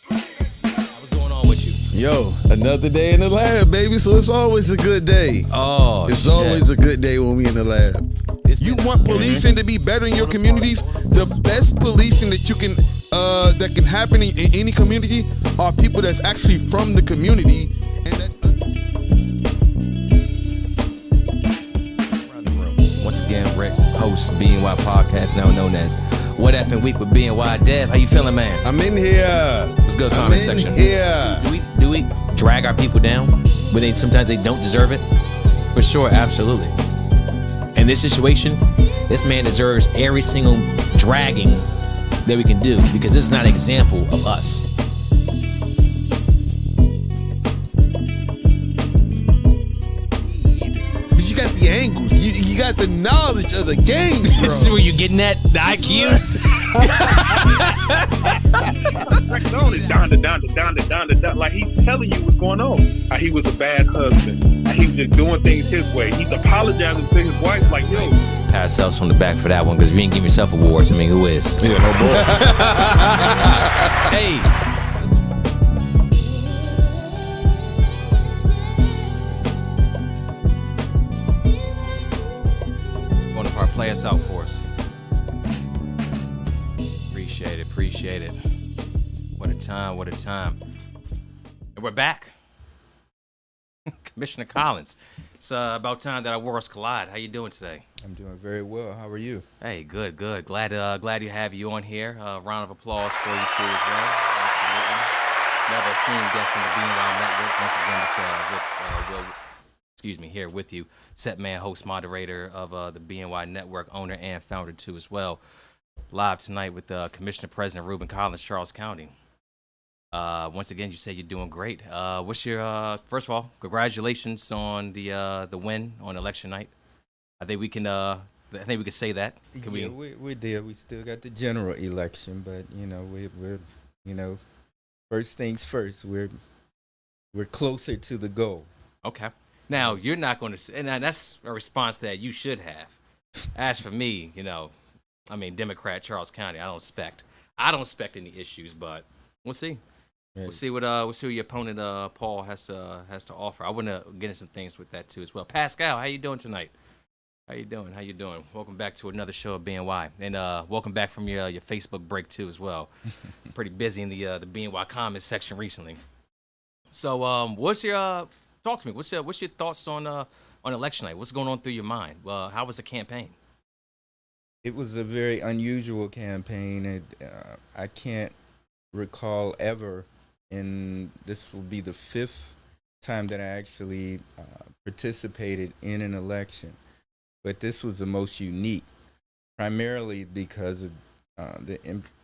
What's going on with you? Yo, another day in the lab, baby. So it's always a good day. Oh, it's always a good day when we in the lab. You want policing to be better in your communities? The best policing that you can that can happen in any community are people that's actually from the community. And that once again, Rick, host BNY podcast, now known as What Happened Week with BNY Dev. How you feeling, man? I'm in here. What's good, comment section? Yeah. Do we drag our people down when sometimes they don't deserve it? For sure, absolutely. In this situation, this man deserves every single dragging that we can do, because this is not an example of us. But you got the angles. You got the knowledge of the game, bro. This is where you're getting at, the IQ. Down. Like, he's telling you what's going on. He was a bad husband. He was just doing things his way. He's apologizing to his wife, like, yo. Pat ourselves on the back for that one, because if you ain't give yourself awards, I mean, who is? Yeah, no boy. Hey. One of our play us out for us. Appreciate it. What a time. And we're back. Commissioner Collins. It's about time that our worlds collide. How you doing today? I'm doing very well. How are you? Hey, good. Glad to have you on here. Round of applause for you too as well. Absolutely. Another esteemed guest on the BNY Network. Once again, this Will, here with you, set man, host, moderator of the BNY Network, owner and founder too as well. Live tonight with Commissioner President Reuben Collins, Charles County. Once again, you say you're doing great. What's your first of all, congratulations on the win on election night. I think we can say that. We did. We still got the general election, but we're first things first. We're closer to the goal. Okay. Now you're not going to, and that's a response that you should have. As for me, Democrat Charles County, I don't expect any issues, but we'll see. Right. We'll see what your opponent Paul has to offer. I want to get into some things with that too as well. Pascal, how you doing tonight? How you doing? Welcome back to another show of BNY, and welcome back from your Facebook break too as well. Pretty busy in the BNY comments section recently. So what's your talk to me? What's your thoughts on election night? What's going on through your mind? How was the campaign? It was a very unusual campaign. I can't recall ever, and this will be the fifth time that I actually participated in an election. But this was the most unique, primarily because of the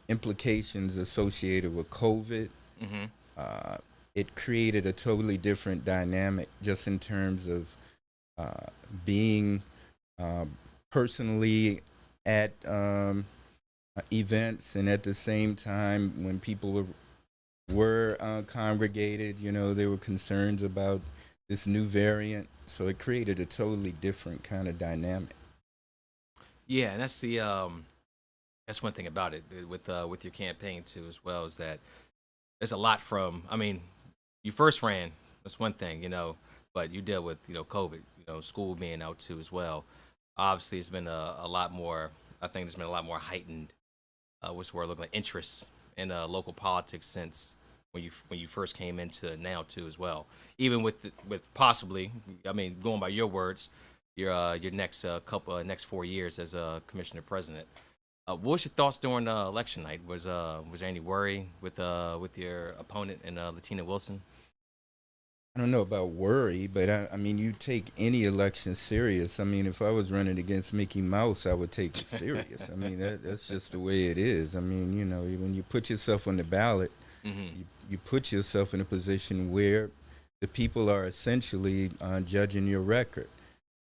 implications associated with COVID. Mm-hmm. It created a totally different dynamic just in terms of being personally at events, and at the same time when people were congregated, there were concerns about this new variant, so it created a totally different kind of dynamic. Yeah, and that's that's one thing about it with your campaign too as well, is that there's a lot from, you first ran, that's one thing, but you deal with COVID, school being out too as well. Obviously, it's been a lot more. I think there's been a lot more heightened, what's the word, looking like interest in local politics since when you first came into now too as well. Even with possibly, going by your words, your next next 4 years as a commissioner president. What was your thoughts during election night? Was there any worry with your opponent and Latina Wilson? I don't know about worry, but you take any election serious. If I was running against Mickey Mouse, I would take it serious. That's just the way it is. When you put yourself on the ballot, mm-hmm. you put yourself in a position where the people are essentially judging your record.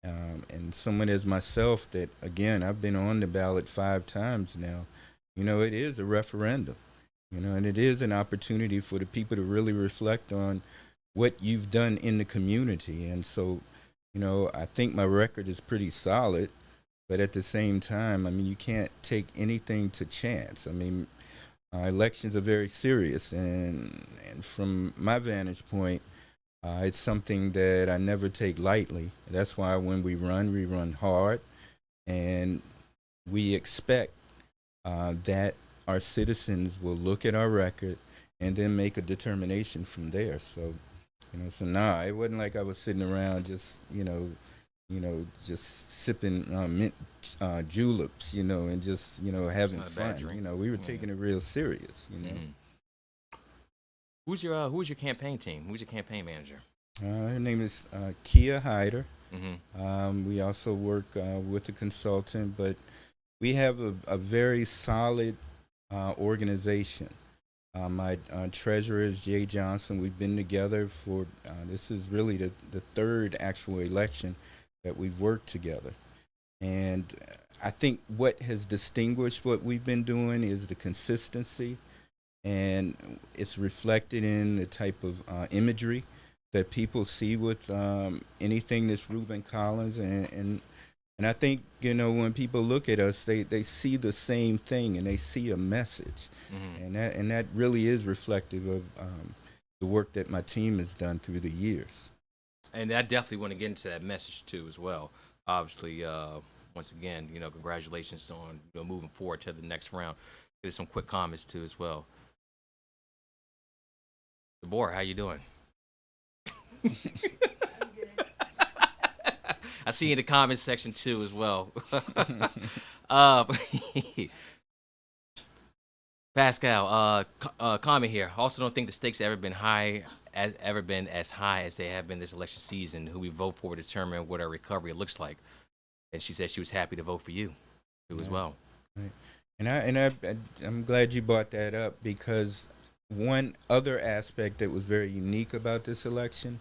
And someone as myself that, again, I've been on the ballot 5 times now, it is a referendum, and it is an opportunity for the people to really reflect on what you've done in the community. And so, I think my record is pretty solid, but at the same time, you can't take anything to chance. elections are very serious, and from my vantage point, it's something that I never take lightly. That's why when we run hard, and we expect that our citizens will look at our record and then make a determination from there. So, it wasn't like I was sitting around just, just sipping mint juleps, and just, having not a bad fun. drink. We were taking it real serious. Who's your campaign team? Who's your campaign manager? Her name is Kia Hyder. Mm-hmm. We also work with a consultant, but we have a very solid organization. My treasurer is Jay Johnson. We've been together for, this is really the third actual election that we've worked together. And I think what has distinguished what we've been doing is the consistency, and it's reflected in the type of imagery that people see with anything that's Reuben Collins. And I think, when people look at us, they see the same thing and they see a message. Mm-hmm. And that really is reflective of the work that my team has done through the years. And I definitely want to get into that message too as well. Obviously, once again, congratulations on moving forward to the next round. Get some quick comments too as well. DeBoer, how you doing? I see you in the comment section too as well. Pascal, comment here. Also, don't think the stakes have ever been as high as they have been this election season. Who we vote for will determine what our recovery looks like. And she said she was happy to vote for you too as well. Right. And I'm glad you brought that up, because one other aspect that was very unique about this election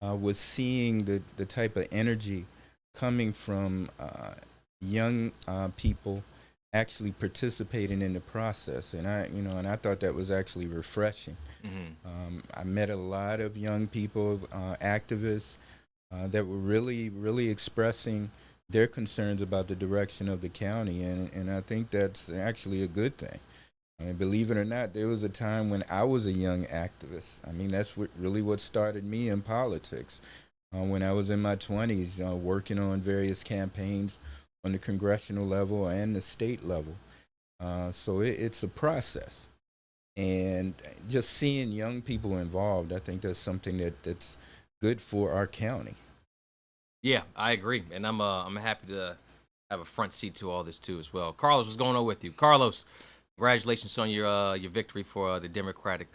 was seeing the type of energy coming from young people actually participating in the process, and I thought that was actually refreshing. Mm-hmm. I met a lot of young people, activists, that were really expressing their concerns about the direction of the county, and I think that's actually a good thing. I mean, believe it or not, there was a time when I was a young activist. I mean, that's what started me in politics. When I was in my 20s, working on various campaigns on the congressional level and the state level. So it's a process. And just seeing young people involved, I think that's something that's good for our county. Yeah, I agree, and I'm happy to have a front seat to all this too as well. Carlos, what's going on with you? Carlos, congratulations on your victory for the Democratic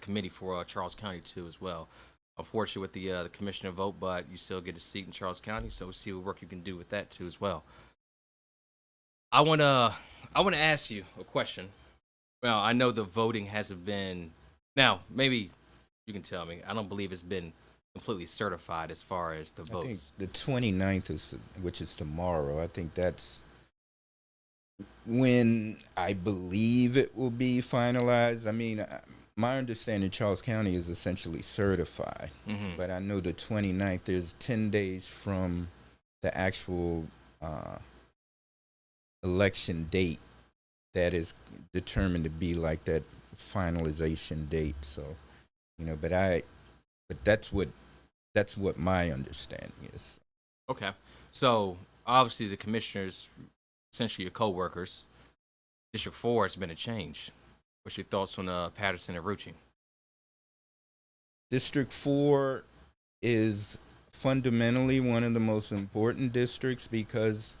Committee for Charles County too as well. Unfortunate with the commissioner vote, but you still get a seat in Charles County, so we'll see what work you can do with that too as well. I wanna ask you a question. Well, I know the voting hasn't been. Now, maybe you can tell me. I don't believe it's been completely certified as far as the votes. I think the 29th which is tomorrow. I think that's when I believe it will be finalized. I mean, my understanding, Charles County is essentially certified, but I know the 29th, there's 10 days from the actual election date that is determined to be like that finalization date. So, but that's what my understanding is. Okay. So, obviously, the commissioners, essentially your co-workers, District 4 has been a change. What's your thoughts on Patterson and Rucci? District 4 is fundamentally one of the most important districts because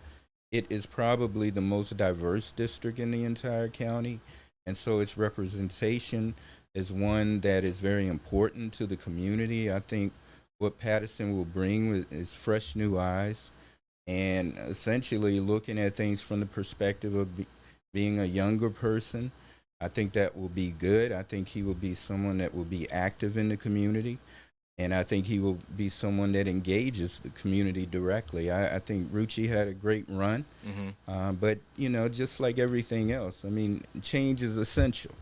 it is probably the most diverse district in the entire county. And so its representation is one that is very important to the community. I think what Patterson will bring is fresh new eyes and essentially looking at things from the perspective of being a younger person. I think that will be good. I think he will be someone that will be active in the community. And I think he will be someone that engages the community directly. I think Rucci had a great run. But, just like everything else, I mean, change is essential.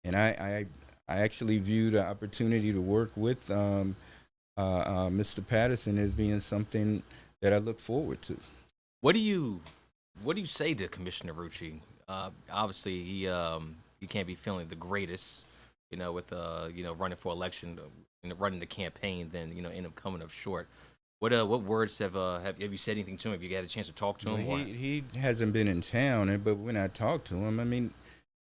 And I actually view the opportunity to work with Mr. Patterson as being something that I look forward to. What do you say to Commissioner Rucci Obviously, he can't be feeling the greatest, with running for election, running the campaign, then end up coming up short. What words have you said anything to him? Have you had a chance to talk to Well, him? he hasn't been in town, but when I talk to him, I mean,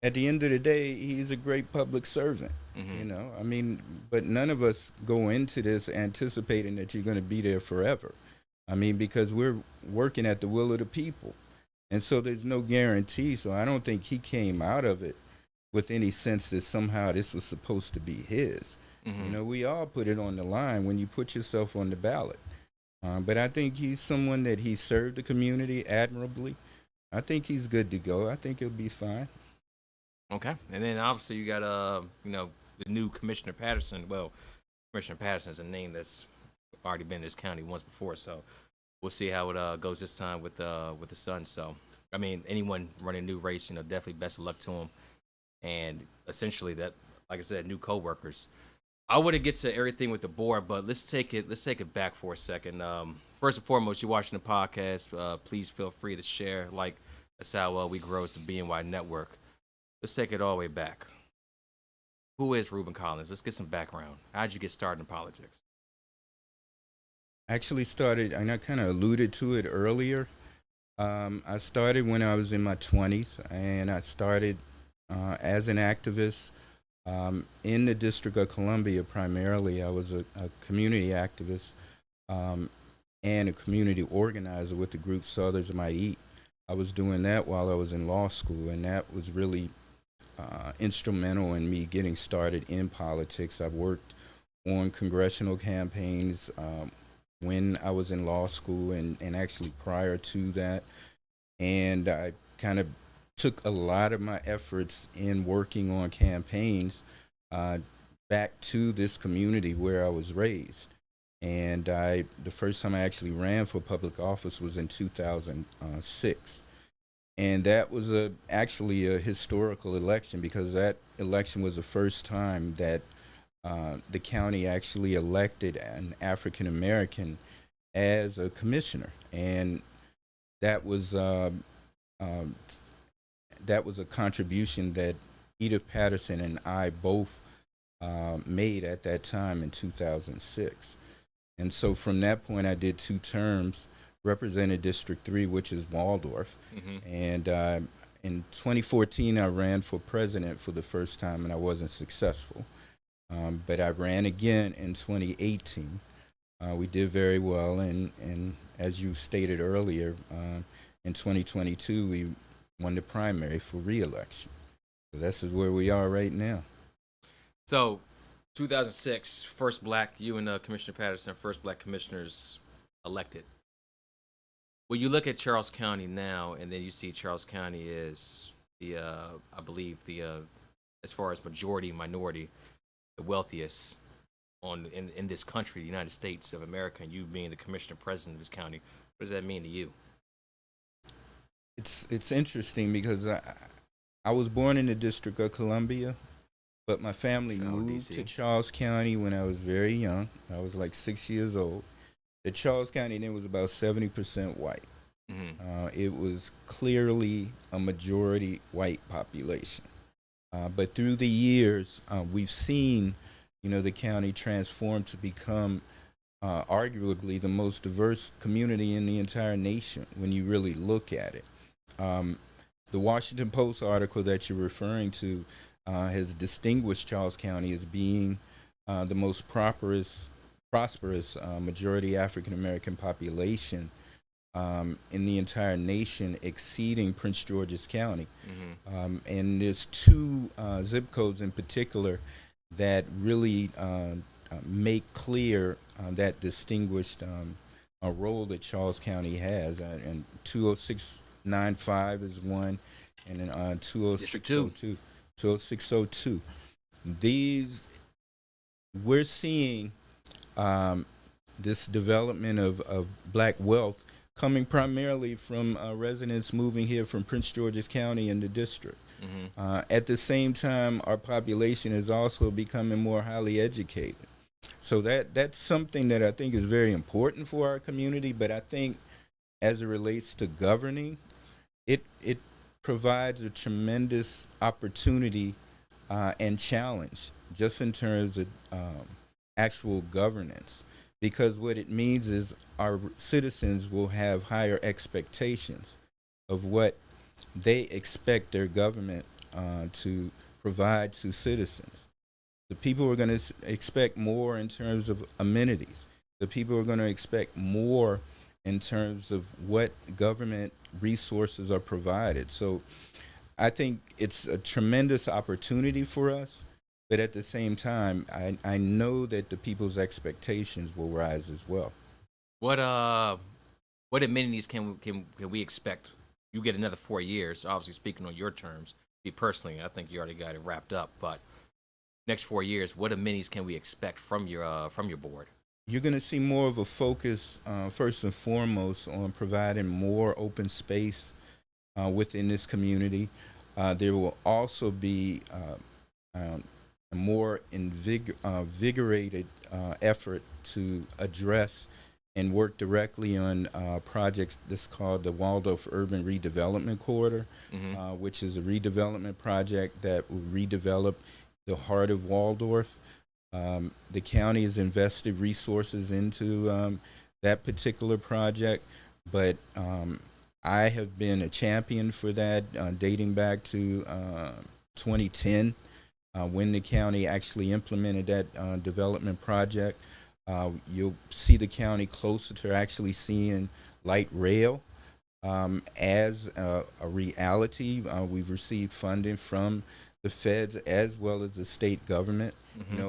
at the end of the day, he's a great public servant. I mean, but none of us go into this anticipating that you're going to be there forever. I mean, because we're working at the will of the people. And so there's no guarantee. So I don't think he came out of it with any sense that somehow this was supposed to be his. We all put it on the line when you put yourself on the ballot. But I think he's someone that he served the community admirably. I think he's good to go. I think he'll be fine. Okay. And then obviously you got the new Commissioner Patterson. Well, Commissioner Patterson is a name that's already been in this county once before, so we'll see how it goes this time with the son. So, I mean, anyone running a new race, definitely best of luck to him. And essentially, that, like I said, new coworkers. I want to get to everything with the board, but let's take it back for a second. First and foremost, you're watching the podcast. Please feel free to share. That's how we grow as the BNY Network. Let's take it all the way back. Who is Reuben Collins? Let's get some background. How'd you get started in politics? Actually started, and I kind of alluded to it earlier. I started when I was in my 20s, and I started as an activist in the District of Columbia primarily. I was a community activist and a community organizer with the group So Others Might Eat. I was doing that while I was in law school, and that was really instrumental in me getting started in politics. I've worked on congressional campaigns when I was in law school and actually prior to that. And I kind of took a lot of my efforts in working on campaigns back to this community where I was raised. And the first time I actually ran for public office was in 2006. And that was actually a historical election, because that election was the first time that the county actually elected an African American as a commissioner, and that was a contribution that Edith Patterson and I both made at that time in 2006. And so from that point, I did 2 terms, represented District 3, which is Waldorf, and in 2014, I ran for president for the first time, and I wasn't successful. But I ran again in 2018. We did very well, and as you stated earlier, in 2022, we won the primary for re-election. So this is where we are right now. So, 2006, first black, you and Commissioner Patterson, first black commissioners elected. When you look at Charles County now, and then you see Charles County is I believe as far as majority, minority, the wealthiest in this country, the United States of America, and you being the commissioner president of this county, what does that mean to you? It's interesting because I was born in the District of Columbia, but my family moved to Charles County when I was very young. I was like 6 years old. The Charles County then was about 70% white. It was clearly a majority white population. But through the years, we've seen, the county transform to become arguably the most diverse community in the entire nation when you really look at it. The Washington Post article that you're referring to has distinguished Charles County as being the most prosperous majority African American population in the entire nation, exceeding Prince George's County. And there's 2 zip codes in particular that really make clear that distinguished role that Charles County has. And 20695 is one, and then 20602. These, we're seeing this development of black wealth coming primarily from residents moving here from Prince George's County and the district. At the same time, our population is also becoming more highly educated. So that's something that I think is very important for our community, but I think as it relates to governing, it provides a tremendous opportunity and challenge just in terms of actual governance. Because what it means is our citizens will have higher expectations of what they expect their government to provide to citizens. The people are going to expect more in terms of amenities. The people are going to expect more in terms of what government resources are provided. So I think it's a tremendous opportunity for us, but at the same time, I know that the people's expectations will rise as well. What amenities can we expect? You get another 4 years. Obviously, speaking on your terms, me personally, I think you already got it wrapped up. But next 4 years, what amenities can we expect from your board? You're going to see more of a focus, first and foremost, on providing more open space within this community. There will also be a more invigorated effort to address and work directly on projects that's called the Waldorf Urban Redevelopment Corridor, which is a redevelopment project that will redevelop the heart of Waldorf. The county has invested resources into that particular project, but I have been a champion for that dating back to 2010 when the county actually implemented that development project. You'll see the county closer to actually seeing light rail as a reality. We've received funding from the feds as well as the state government,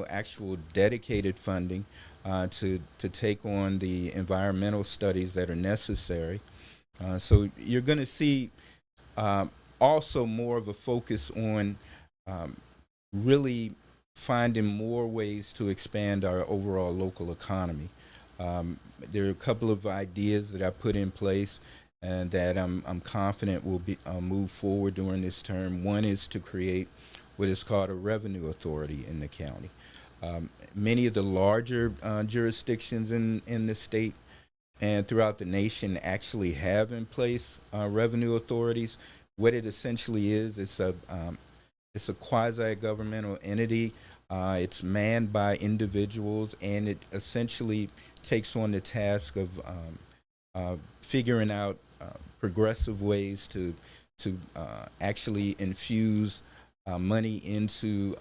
actual dedicated funding to take on the environmental studies that are necessary. So you're going to see also more of a focus on really finding more ways to expand our overall local economy. There are a couple of ideas that I put in place and that I'm confident will be move forward during this term. One is to create what is called a revenue authority in the county. Many of the larger jurisdictions in the state and throughout the nation actually have in place revenue authorities. What it essentially is, it's a quasi-governmental entity. It's manned by individuals, and it essentially takes on the task of figuring out progressive ways to actually infuse money into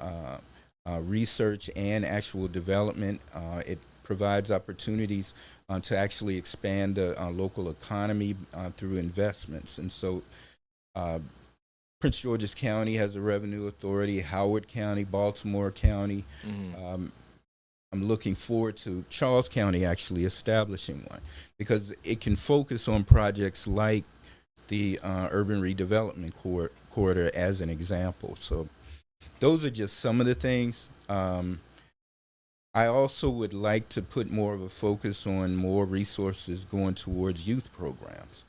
research and actual development. It provides opportunities to actually expand the local economy through investments. And so Prince George's County has a revenue authority, Howard County, Baltimore County. I'm looking forward to Charles County actually establishing one because it can focus on projects like the urban redevelopment corridor as an example. So those are just some of the things. I also would like to put more of a focus on more resources going towards youth programs.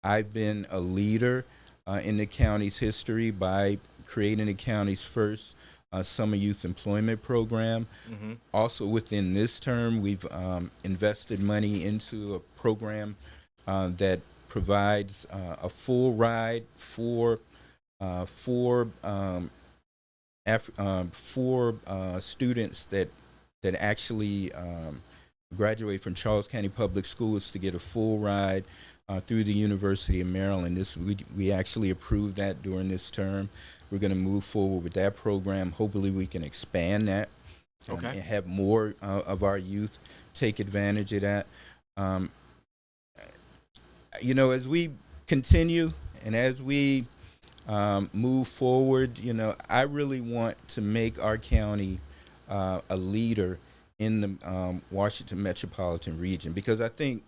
I've been a leader in the county's history by creating the county's first summer youth employment program. Also within this term, we've invested money into a program that provides a full ride for students that actually graduate from Charles County Public Schools to get a full ride through the University of Maryland. We actually approved that during this term. We're going to move forward with that program. Hopefully we can expand that and have more of our youth take advantage of that. As we continue and as we move forward, I really want to make our county a leader in the Washington metropolitan region because I think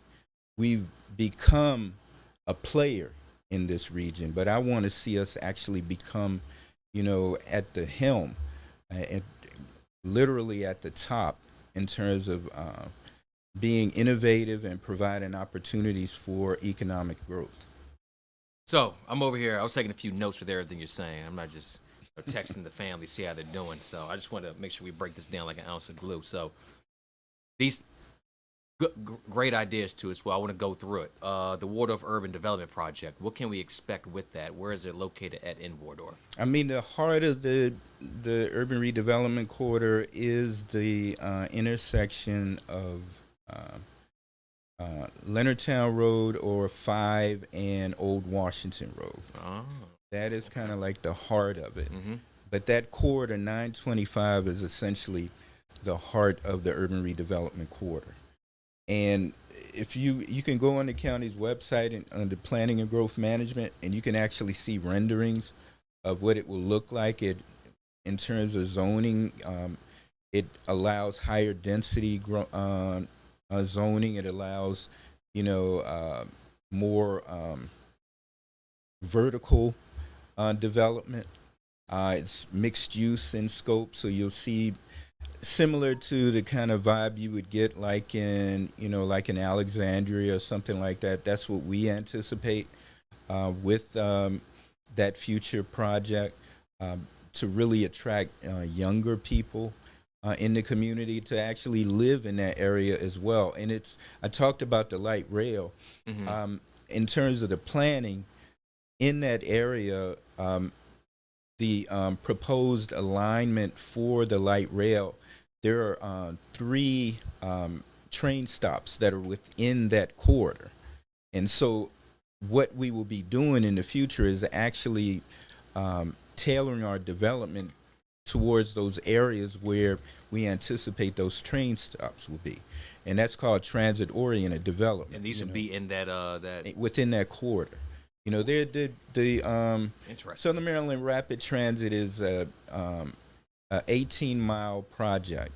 we've become a player in this region, but I want to see us actually become, at the helm, literally at the top in terms of being innovative and providing opportunities for economic growth. So I'm over here. I was taking a few notes with everything you're saying. I'm not just texting the family, see how they're doing. So I just want to make sure we break this down like an ounce of glue. So these Great ideas too as well. I want to go through it. The Waldorf Urban Development Project. What can we expect with that? Where is it located at in Waldorf? I mean, the heart of the urban redevelopment corridor is the intersection of Leonardtown Road or 5 and Old Washington Road. Oh, That is kind of like the heart of it. mm-hmm. But that corridor 925 is essentially the heart of the urban redevelopment corridor. And if you can go on the county's website and under planning and growth management, and you can actually see renderings of what it will look like in terms of zoning. It allows higher density zoning. It allows, more vertical development. It's mixed use in scope, so you'll see similar to the kind of vibe you would get like in Alexandria or something like that. That's what we anticipate with that future project, to really attract younger people in the community to actually live in that area as well. And I talked about the light rail. Mm-hmm. In terms of the planning in that area, the proposed alignment for the light rail, there are 3 train stops that are within that corridor. And so what we will be doing in the future is actually tailoring our development towards those areas where we anticipate those train stops will be. And that's called transit-oriented development. And these would be in that within that corridor. The interesting. Southern Maryland Rapid Transit is a 18-mile project.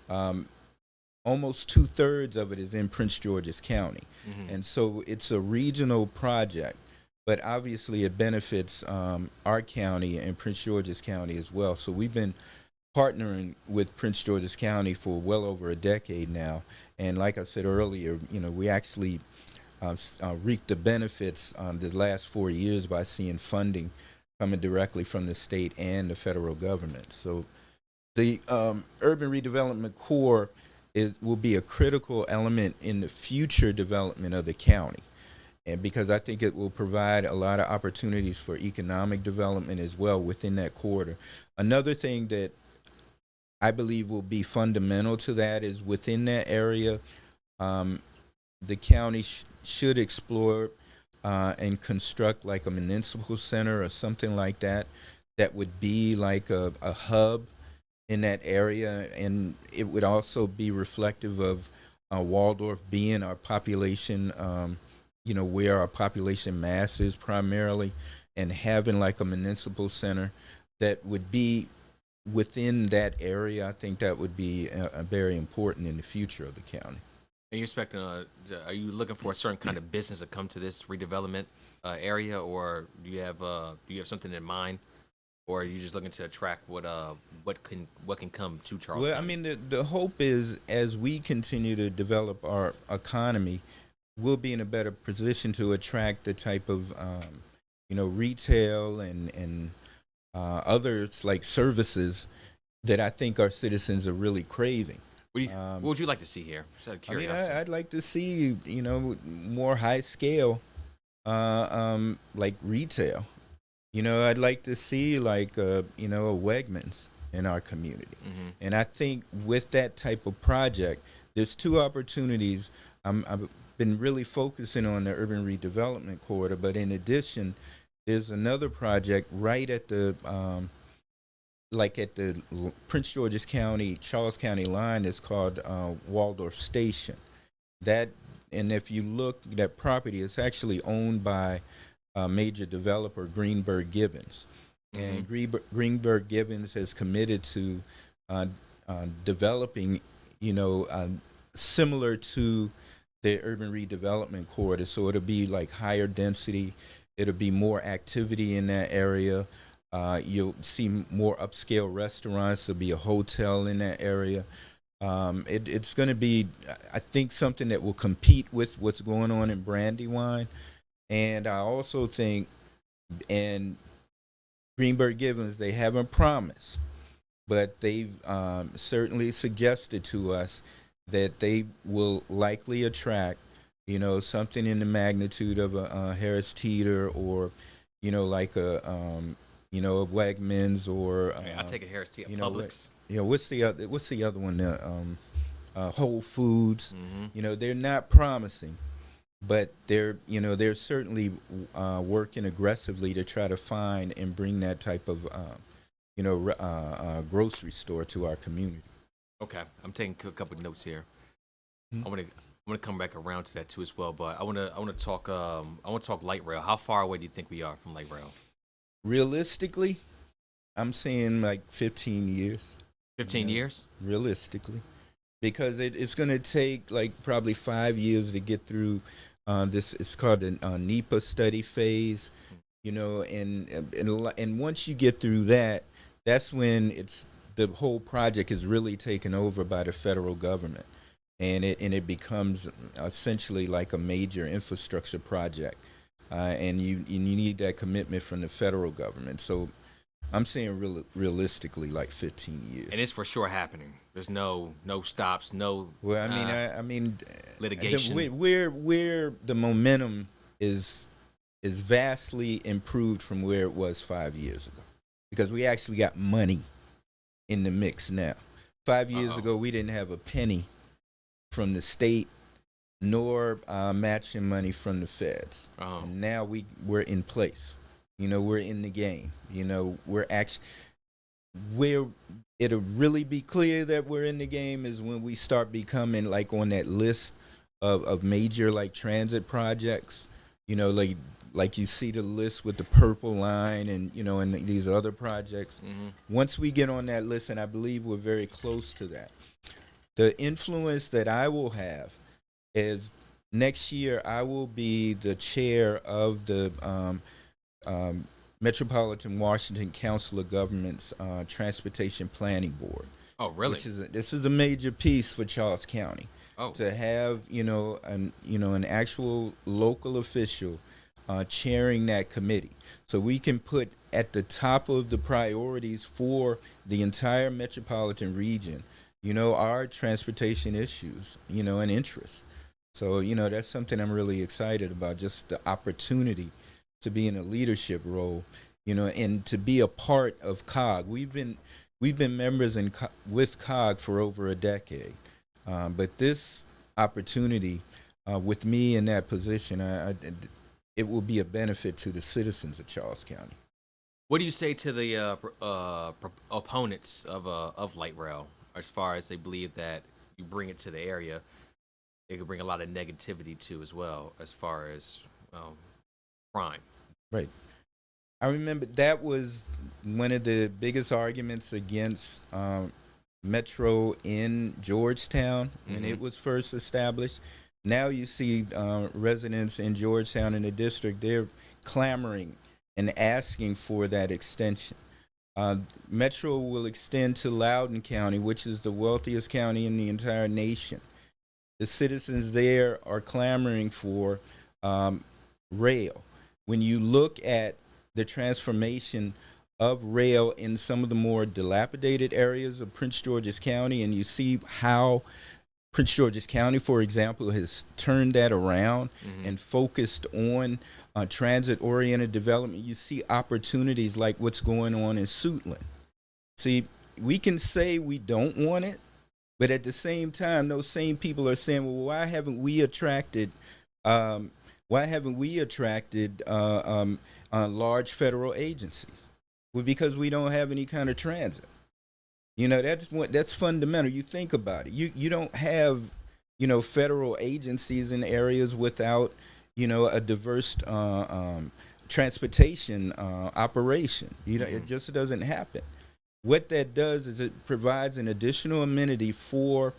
Almost 2/3 of it is in Prince George's County. Mm-hmm. And so it's a regional project, but obviously it benefits our county and Prince George's County as well. So we've been partnering with Prince George's County for well over a decade now. And like I said earlier, we actually reaped the benefits the last 4 years by seeing funding coming directly from the state and the federal government. So the urban redevelopment core will be a critical element in the future development of the county. And because I think it will provide a lot of opportunities for economic development as well within that corridor. Another thing that I believe will be fundamental to that is within that area, the county should explore and construct like a municipal center or something like that would be like a hub in that area. And it would also be reflective of Waldorf being our population, where our population mass is primarily, and having like a municipal center that would be within that area. I think that would be very important in the future of the county. Are you expecting? Are you looking for a certain kind of business to come to this redevelopment area, or do you have something in mind, or are you just looking to attract what can come to Charles Well, County? I mean, the hope is as we continue to develop our economy, we'll be in a better position to attract the type of retail and others like services that I think our citizens are really craving. What would you like to see here? Just out of I mean, curiosity. I'd like to see, more high scale, like retail. I'd like to see like, a Wegmans in our community. Mm-hmm. And I think with that type of project, there's 2 opportunities. I've been really focusing on the urban redevelopment corridor, but in addition, there's another project right at the Prince George's County, Charles County line that's called Waldorf Station. And if you look, that property is actually owned by a major developer, Greenberg Gibbons. Mm-hmm. And Greenberg Gibbons has committed to developing, similar to the urban redevelopment corridor. So it'll be like higher density. It'll be more activity in that area. You'll see more upscale restaurants. There'll be a hotel in that area. It's going to be, I think, something that will compete with what's going on in Brandywine. And I also think, and Greenberg Gibbons, they haven't promised, but they've certainly suggested to us that they will likely attract, something in the magnitude of a Harris Teeter, or, like a Wegmans, or I take a Harris Tea at what, Publix. what's the other one? Whole Foods. Mm-hmm. They're not promising, but they're certainly working aggressively to try to find and bring that type of grocery store to our community. Okay, I'm taking a couple of notes here. I want to come back around to that too as well, but I want to talk light rail. How far away do you think we are from light rail? Realistically, I'm saying like 15 years. 15 years? Realistically, because it's going to take like probably 5 years to get through this. It's called a NEPA study phase, and once you get through that, that's when the whole project is really taken over by the federal government, and it becomes essentially like a major infrastructure project, and you need that commitment from the federal government. So I'm saying realistically like 15 years. And it's for sure happening. There's no stops, no. Well, I mean, litigation. Where the momentum is vastly improved from where it was 5 years ago, because we actually got money in the mix now. 5 years ago, we didn't have a penny from the state, nor matching money from the feds. And now we're in place. We're in the game. Where it'll really be clear that we're in the game is when we start becoming like on that list of major like transit projects. Like you see the list with the purple line and and these other projects. Mm-hmm. Once we get on that list, and I believe we're very close to that, the influence that I will have is next year I will be the chair of the Metropolitan Washington Council of Governments Transportation Planning Board. Oh, really? This is a major piece for Charles County. To have an actual local official chairing that committee, so we can put at the top of the priorities for the entire metropolitan region, our transportation issues, and interests. So that's something I'm really excited about, just the opportunity to be in a leadership role, and to be a part of COG. We've been members with COG for over a decade, but this opportunity with me in that position, it will be a benefit to the citizens of Charles County. What do you say to the opponents of light rail, as far as they believe that you bring it to the area, it could bring a lot of negativity too as well, as far as crime? Right. I remember that was one of the biggest arguments against Metro in Georgetown when it was first established. Now you see residents in Georgetown and the district, they're clamoring and asking for that extension. Metro will extend to Loudoun County, which is the wealthiest county in the entire nation. The citizens there are clamoring for rail. When you look at the transformation of rail in some of the more dilapidated areas of Prince George's County, and you see how Prince George's County, for example, has turned that around and focused on transit-oriented development, you see opportunities like what's going on in Suitland. See, we can say we don't want it, but at the same time, those same people are saying, well, why haven't we attracted large federal agencies? Well, because we don't have any kind of transit. That's fundamental. You think about it. You don't have, federal agencies in areas without, a diverse transportation operation. It just doesn't happen. What that does is it provides an additional amenity for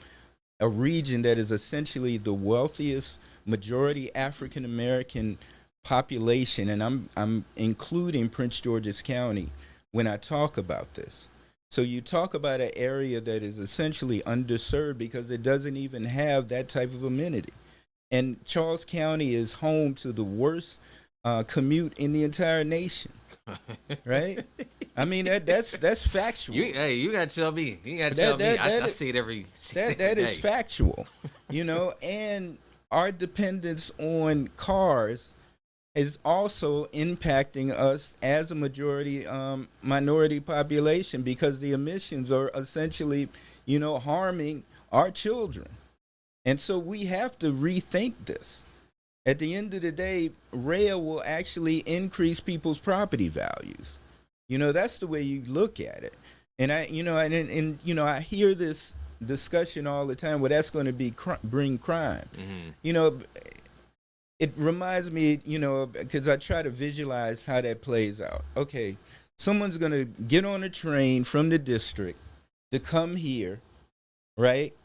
a region that is essentially the wealthiest majority African American population, and I'm including Prince George's County when I talk about this. So you talk about an area that is essentially underserved because it doesn't even have that type of amenity. And Charles County is home to the worst commute in the entire nation, right? I mean that's factual. You gotta tell me. You gotta tell me. I see it every. That is factual, and our dependence on cars is also impacting us as a minority population, because the emissions are essentially, harming our children. And so we have to rethink this. At the end of the day, rail will actually increase people's property values. That's the way you look at it. And I hear this discussion all the time. Well, that's going to bring crime. Mm-hmm. It reminds me, because I try to visualize how that plays out. Okay, someone's going to get on a train from the district to come here, right?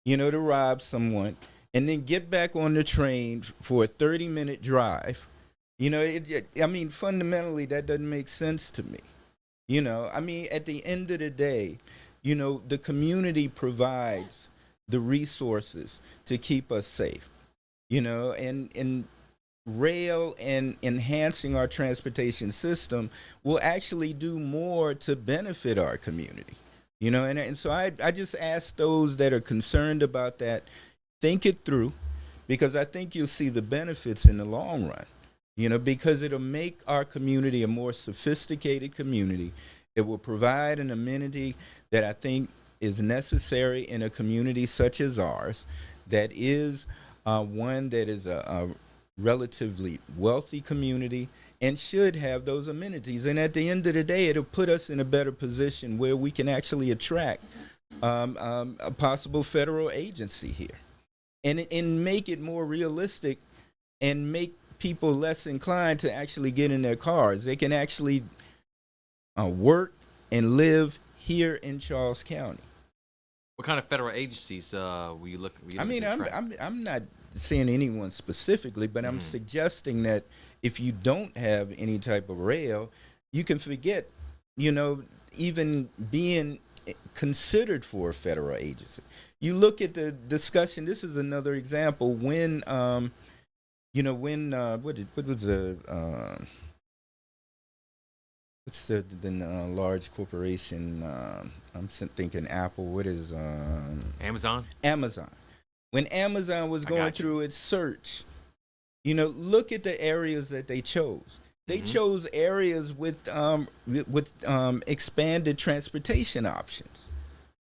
To rob someone, and then get back on the train for a 30-minute drive. Fundamentally, that doesn't make sense to me. At the end of the day, the community provides the resources to keep us safe, and rail and enhancing our transportation system will actually do more to benefit our community. And so I just ask those that are concerned about that, think it through, because I think you'll see the benefits in the long run, because it'll make our community a more sophisticated community. It will provide an amenity that I think is necessary in a community such as ours, that is one that is a relatively wealthy community and should have those amenities. And at the end of the day, it'll put us in a better position where we can actually attract a possible federal agency here, and make it more realistic, and make people less inclined to actually get in their cars. They can actually work and live here in Charles County. What kind of federal agencies will you look? I'm not saying anyone specifically, but I'm suggesting that if you don't have any type of rail, you can forget, even being considered for a federal agency. You look at the discussion. This is another example when, what was what's the large corporation? I'm thinking Apple. What is Amazon? Amazon. When Amazon was going through its search, look at the areas that they chose. They chose areas with expanded transportation options.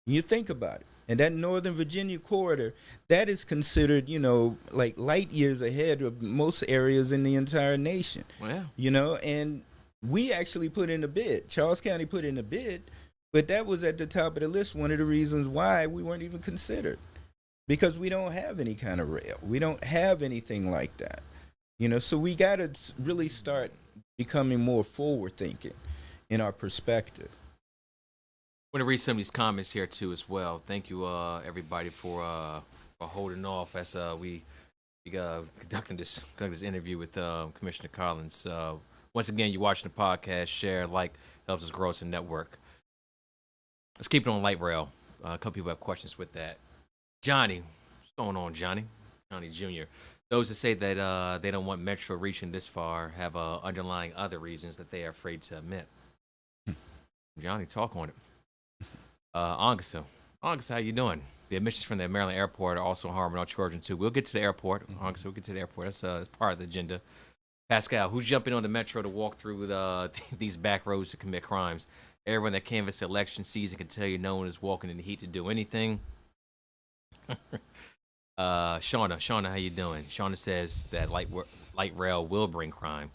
You think about it. And that Northern Virginia corridor, that is considered, like light years ahead of most areas in the entire nation. Wow. And we actually put in a bid. Charles County put in a bid, but that was at the top of the list. One of the reasons why we weren't even considered, because we don't have any kind of rail. We don't have anything like that. So we got to really start becoming more forward thinking in our perspective. I want to read some of these comments here too as well. Thank you, everybody, for holding off as we conducting this interview with Commissioner Collins. Once again, you're watching the podcast. Share, like, helps us grow as a network. Let's keep it on light rail. A couple people have questions with that. Johnny, what's going on, Johnny? Johnny Jr. Those that say that they don't want Metro reaching this far have underlying other reasons that they are afraid to admit. Johnny, talk on it. August, how you doing? The emissions from the Maryland airport are also harming our children too. We'll get to the airport. August, we'll get to the airport. That's part of the agenda. Pascal, who's jumping on the Metro to walk through these back roads to commit crimes? Everyone that canvassed the election season can tell you no one is walking in the heat to do anything. Shauna, how you doing? Shauna says that light rail will bring crime.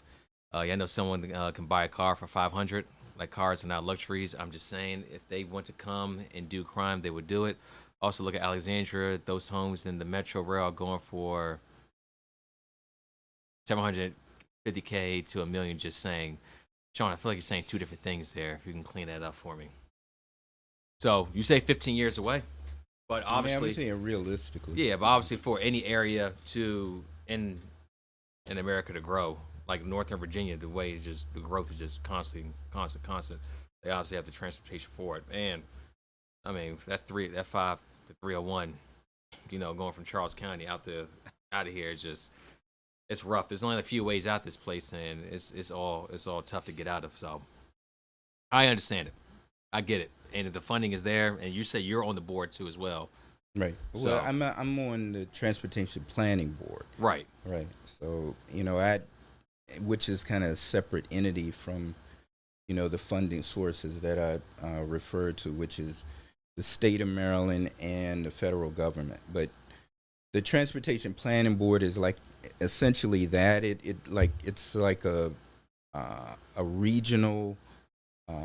I know someone can buy a car for $500. Like, cars are not luxuries. I'm just saying, if they want to come and do crime, they would do it. Also, look at Alexandria. Those homes in the Metro Rail are going for $750K to $1 million. Just saying. Sean, I feel like you're saying two different things there. If you can clean that up for me. So you say 15 years away, but obviously, I'm saying realistically. Yeah, but obviously for any area in America to grow, like Northern Virginia, the growth is just constant. They obviously have the transportation for it, and I mean that 5 to 301, going from Charles County out of here is just, it's rough. There's only a few ways out this place, and it's all tough to get out of. So I understand it. I get it. And if the funding is there, and you say you're on the board too as well, Right. so Well, I'm on the transportation planning board. right. Right. So which is kind of a separate entity from the funding sources that I refer to, which is the state of Maryland and the federal government. But the transportation planning board is like essentially that. It's like a regional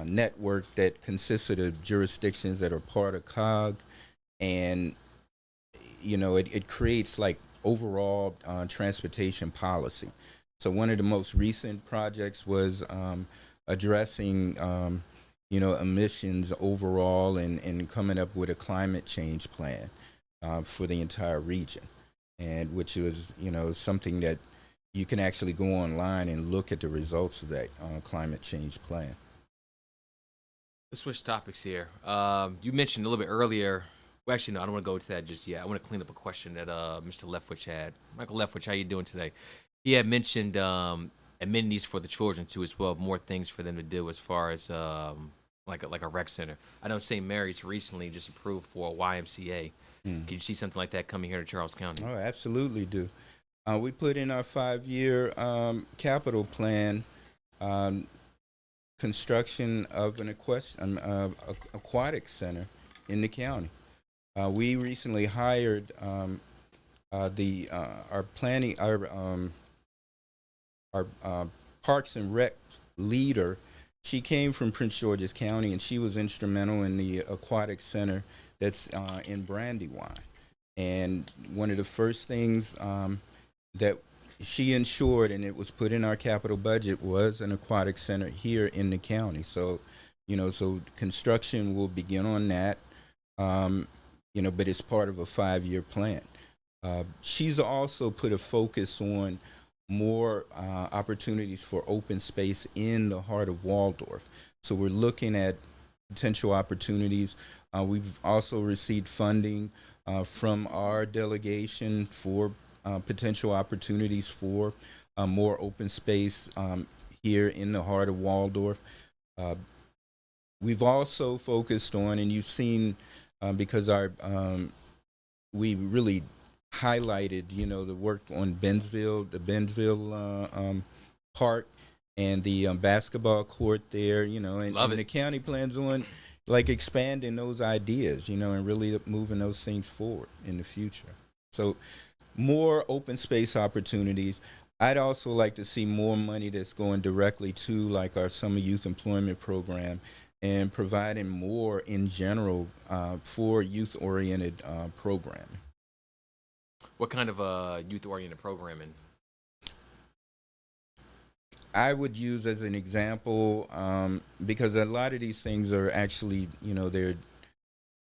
network that consists of the jurisdictions that are part of COG, and it creates like overall transportation policy. So one of the most recent projects was addressing emissions overall, and coming up with a climate change plan for the entire region, and which was something that you can actually go online and look at the results of that climate change plan. Let's switch topics here. You mentioned a little bit earlier. Well, actually, no, I don't want to go into that just yet. I want to clean up a question that Mr. Leftwich had. Michael Leftwich, how you doing today? He had mentioned amenities for the children too, as well. More things for them to do as far as like a rec center. I know St. Mary's recently just approved for a YMCA. Can you see something like that coming here to Charles County? Oh, absolutely do. We put in our 5-year capital plan construction of an aquatic center in the county. We recently hired our planning our Parks and Rec leader. She came from Prince George's County, and she was instrumental in the aquatic center that's in Brandywine. And one of the first things that she ensured, and it was put in our capital budget, was an aquatic center here in the county. So, so construction will begin on that, but it's part of a 5-year plan. She's also put a focus on more opportunities for open space in the heart of Waldorf. So we're looking at potential opportunities. We've also received funding from our delegation for potential opportunities for more open space here in the heart of Waldorf. We've also focused on, and you've seen, because we really highlighted, the work on the Bensville Park, and the basketball court there, and the county plans on like expanding those ideas, and really moving those things forward in the future. So more open space opportunities. I'd also like to see more money that's going directly to like our summer youth employment program, and providing more in general for youth-oriented programming. What kind of youth-oriented programming? I would use as an example, because a lot of these things are actually,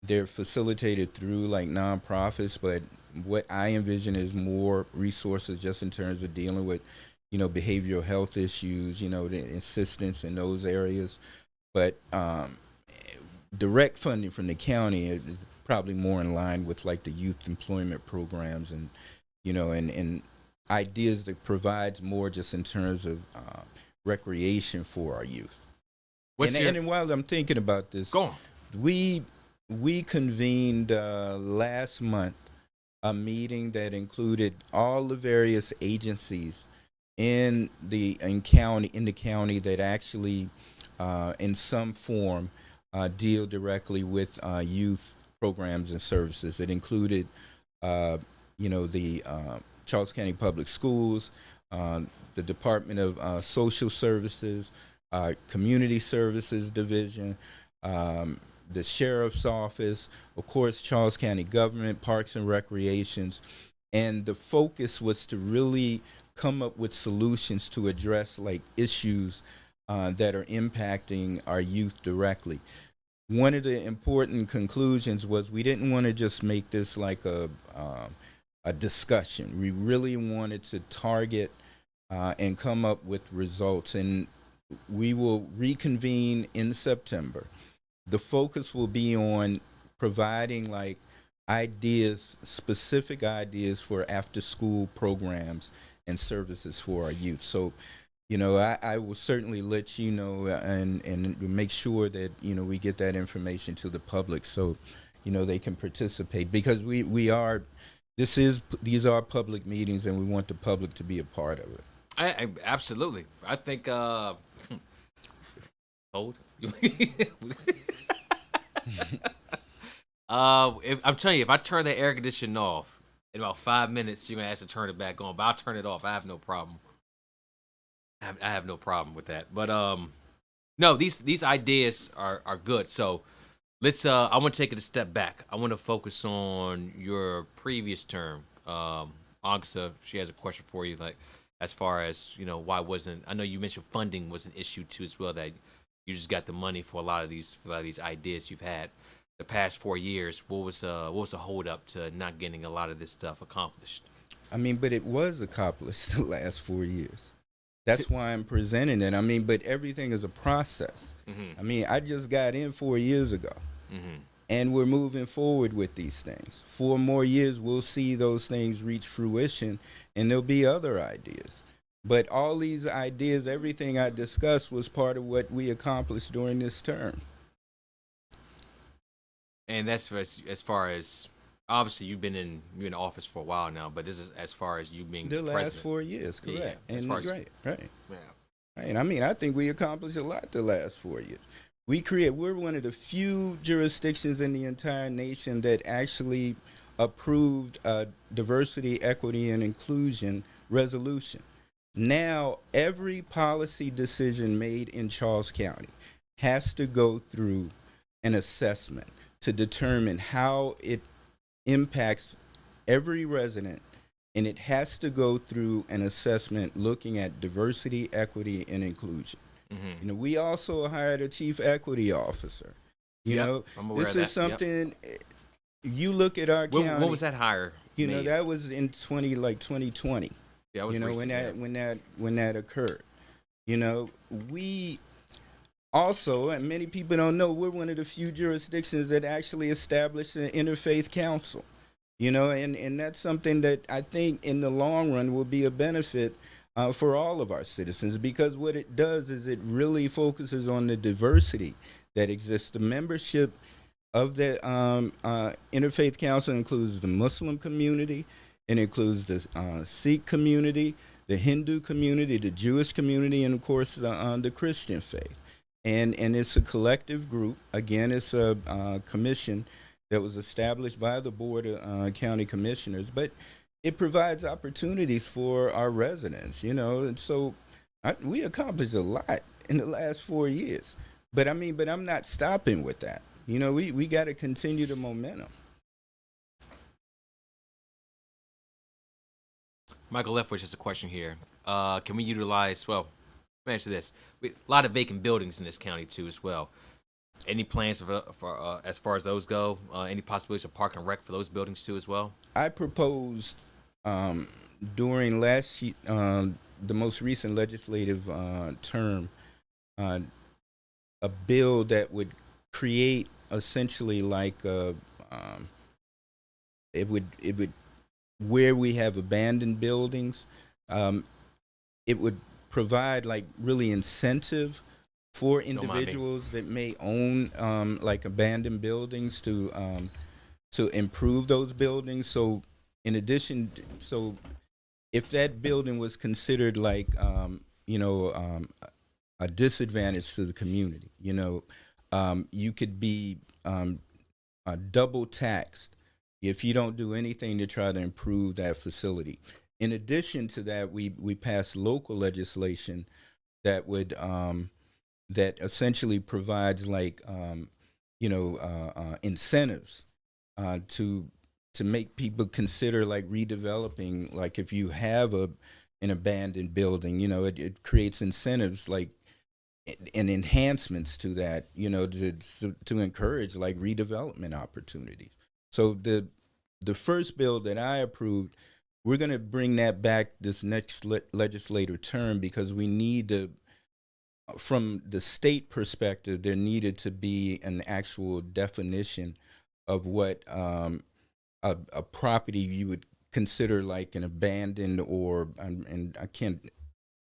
they're facilitated through like nonprofits, but what I envision is more resources just in terms of dealing with, behavioral health issues, the assistance in those areas. But direct funding from the county is probably more in line with like the youth employment programs, and and ideas that provides more just in terms of recreation for our youth. And while I'm thinking about this, go on. We convened last month a meeting that included all the various agencies in the county that actually in some form deal directly with youth programs and services. It included the Charles County Public Schools, the Department of Social Services, Community Services Division, the Sheriff's Office, of course, Charles County Government, Parks and Recreations. And the focus was to really come up with solutions to address like issues that are impacting our youth directly. One of the important conclusions was we didn't want to just make this like a discussion. We really wanted to target and come up with results. And we will reconvene in September. The focus will be on providing like specific ideas for after-school programs and services for our youth. So I will certainly let you know, and make sure that we get that information to the public, so they can participate, because we are these are public meetings, and we want the public to be a part of it. I absolutely. I think hold. I'm telling you, if I turn the air conditioning off in about 5 minutes, you're gonna have to turn it back on. But I'll turn it off. I have no problem. I have no problem with that. But no, these ideas are good. So let's. I want to take it a step back. I want to focus on your previous term. Agsa, she has a question for you. Like, as far as why wasn't, I know you mentioned funding was an issue too as well. That you just got the money for a lot of these ideas you've had the past 4 years. What was the hold up to not getting a lot of this stuff accomplished? I mean, but it was accomplished the last 4 years. That's why I'm presenting it. I mean, but everything is a process. Mm-hmm. I mean, I just got in 4 years ago, Mm-hmm. and we're moving forward with these things. 4 more years, we'll see those things reach fruition, and there'll be other ideas. But all these ideas, everything I discussed, was part of what we accomplished during this term. And that's as far as, obviously you're in office for a while now, but this is as far as you being The last president. 4 years, correct? Yeah, as And far as, right. yeah. Right. I mean, I think we accomplished a lot the last 4 years. We're one of the few jurisdictions in the entire nation that actually approved a diversity, equity, and inclusion resolution. Now, every policy decision made in Charles County has to go through an assessment to determine how it impacts every resident, and it has to go through an assessment looking at diversity, equity, and inclusion. Mm-hmm. We also hired a chief equity officer. I'm aware This of is that. Yep. something. You look at our county. What was that hire? made? That was in 2020. Yeah, I was recent, when that occurred. We also, and many people don't know, we're one of the few jurisdictions that actually established an interfaith council. And that's something that I think in the long run will be a benefit for all of our citizens, because what it does is it really focuses on the diversity that exists. The membership of the Interfaith Council includes the Muslim community, it includes the Sikh community, the Hindu community, the Jewish community, and of course the Christian faith. And it's a collective group. Again, it's a commission that was established by the Board of County Commissioners, but it provides opportunities for our residents, and so we accomplished a lot in the last 4 years. But I'm not stopping with that. We got to continue the momentum. Michael Leftwich has a question here. Can we utilize, well, let me answer this. A lot of vacant buildings in this county too as well. Any plans for as far as those go? Any possibilities of park and rec for those buildings too as well? I proposed during the most recent legislative term a bill that would create essentially like it would where we have abandoned buildings, it would provide like really incentive for individuals that may own like abandoned buildings to improve those buildings. So in addition, so if that building was considered like a disadvantage to the community, you could be double taxed if you don't do anything to try to improve that facility. In addition to that, we passed local legislation that would that essentially provides like incentives to make people consider like redeveloping. Like if you have an abandoned building, it creates incentives like and enhancements to that, to encourage like redevelopment opportunities. So the first bill that I approved, we're going to bring that back this next legislative term, because we need to, from the state perspective, there needed to be an actual definition of what a property you would consider like an abandoned or, and I can't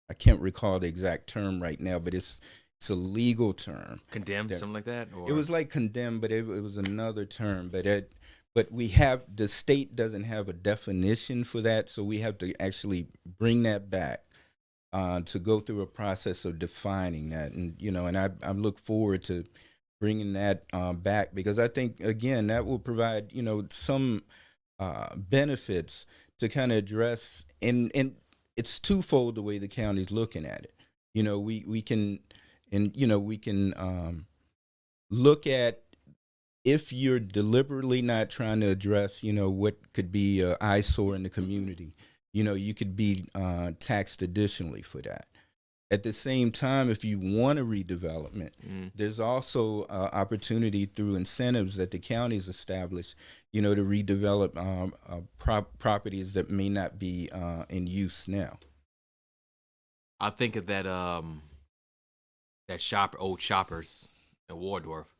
I can't recall the exact term right now, but it's a legal term. Condemned, something like that? Or? It was like condemned, but it was another term. But the state doesn't have a definition for that, so we have to actually bring that back to go through a process of defining that. And I look forward to bringing that back, because I think, again, that will provide some benefits to kind of address, and it's twofold the way the county's looking at it. We can look at, if you're deliberately not trying to address, what could be an eyesore in the community, you could be taxed additionally for that. At the same time, if you want a redevelopment, there's also opportunity through incentives that the county's established, to redevelop properties that may not be in use now. I think of that old Shoppers in Waldorf.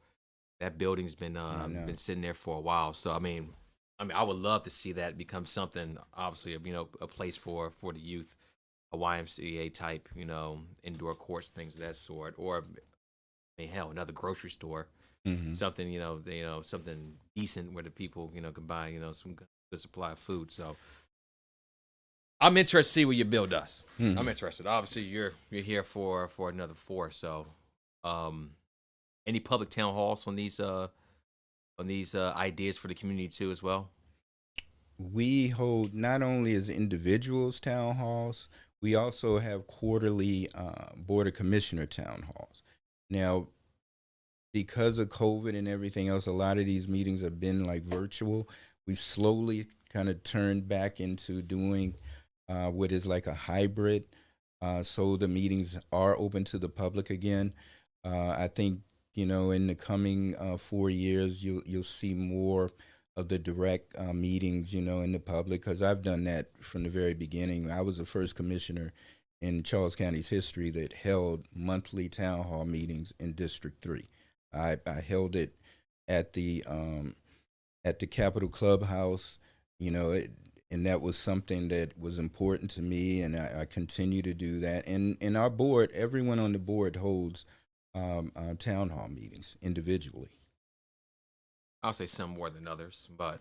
That building's been sitting there for a while. So I mean, I would love to see that become something. Obviously, a place for the youth, a YMCA type, indoor courts, things of that sort. Or, hell, another grocery store, something, something decent where the people, can buy, some good supply of food. So I'm interested to see what your bill does. I'm interested. Obviously, you're here for another 4. So, any public town halls on these ideas for the community too as well? We hold not only as individuals town halls, we also have quarterly Board of Commissioner town halls. Now, because of COVID and everything else, a lot of these meetings have been like virtual. We've slowly kind of turned back into doing what is like a hybrid. So the meetings are open to the public again. I think, in the coming 4 years, you'll see more of the direct meetings, in the public, because I've done that from the very beginning. I was the first commissioner in Charles County's history that held monthly town hall meetings in District 3. I held it at the Capitol Clubhouse, and that was something that was important to me, and I continue to do that. And our board, everyone on the board holds town hall meetings individually. I'll say some more than others, but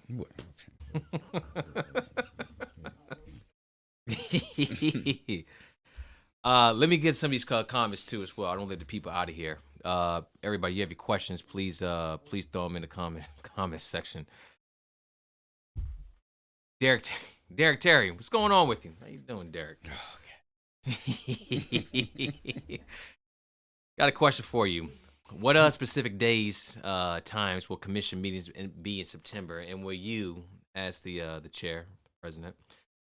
let me get some of these comments too as well. I don't let the people out of here. Everybody, you have your questions, please throw them in the comment section. Derek Terry, what's going on with you? How you doing, Derek? Oh, okay. Got a question for you. What specific days, times will commission meetings be in September, and will you, as the chair, president,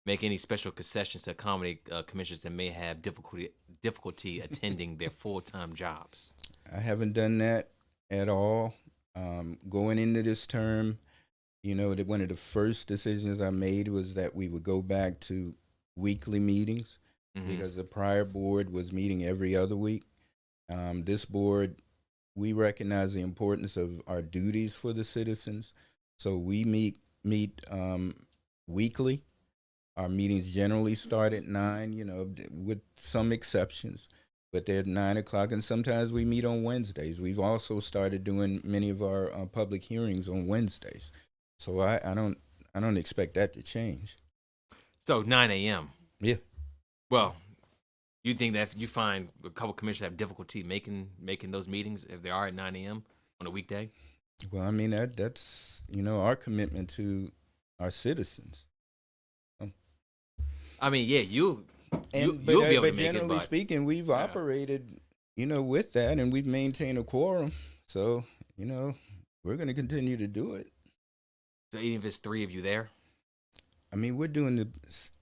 make any special concessions to accommodate commissioners that may have difficulty attending their full-time jobs? I haven't done that at all. Going into this term, that one of the first decisions I made was that we would go back to weekly meetings, because the prior board was meeting every other week. This board, we recognize the importance of our duties for the citizens, so we meet weekly. Our meetings generally start at 9, with some exceptions, but they're at 9 o'clock, and sometimes we meet on Wednesdays. We've also started doing many of our public hearings on Wednesdays, so I don't expect that to change. So 9 a.m. Yeah. Well, you think that if you find a couple commissioners have difficulty making those meetings if they are at 9 a.m. on a weekday? Well, I mean, that's our commitment to our citizens. I mean, yeah, you'll be able to make it. But generally speaking, we've operated, with that, and we've maintained a quorum. So, we're going to continue to do it. So even if it's 3 of you there? I mean, we're doing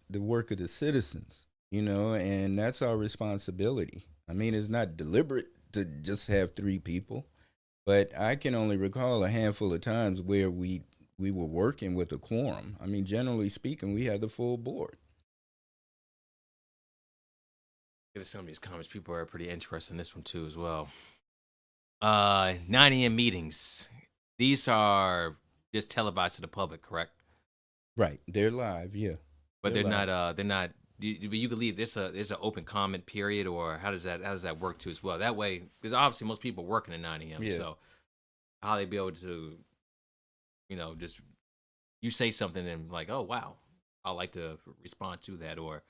the work of the citizens. And that's our responsibility. I mean, it's not deliberate to just have 3 people, but I can only recall a handful of times where we were working with a quorum. I mean, generally speaking, we had the full board. Get to some of these comments. People are pretty interested in this one too as well. 9 a.m. meetings. These are just televised to the public, correct? Right. They're live, yeah. But they're not you could leave there's an open comment period, or how does that work too as well? That way, because obviously most people are working at 9 a.m. Yeah. So how they be able to, just you say something and like, oh wow, I like to respond to that, or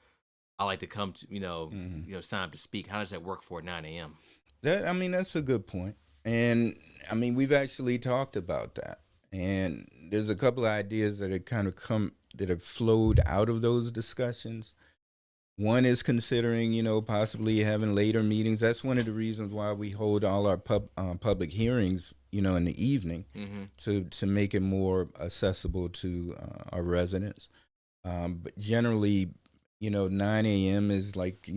I like to come to sign up to speak. How does that work for 9 a.m.? That's a good point. And I mean, we've actually talked about that. And there's a couple of ideas that have flowed out of those discussions. One is considering, possibly having later meetings. That's one of the reasons why we hold all our public hearings, in the evening, to make it more accessible to our residents. But generally, 9 a.m. is like,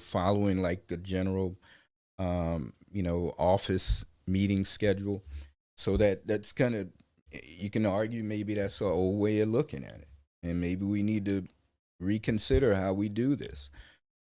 following like a general, office meeting schedule. So that's kind of, you can argue maybe that's an old way of looking at it. And maybe we need to reconsider how we do this.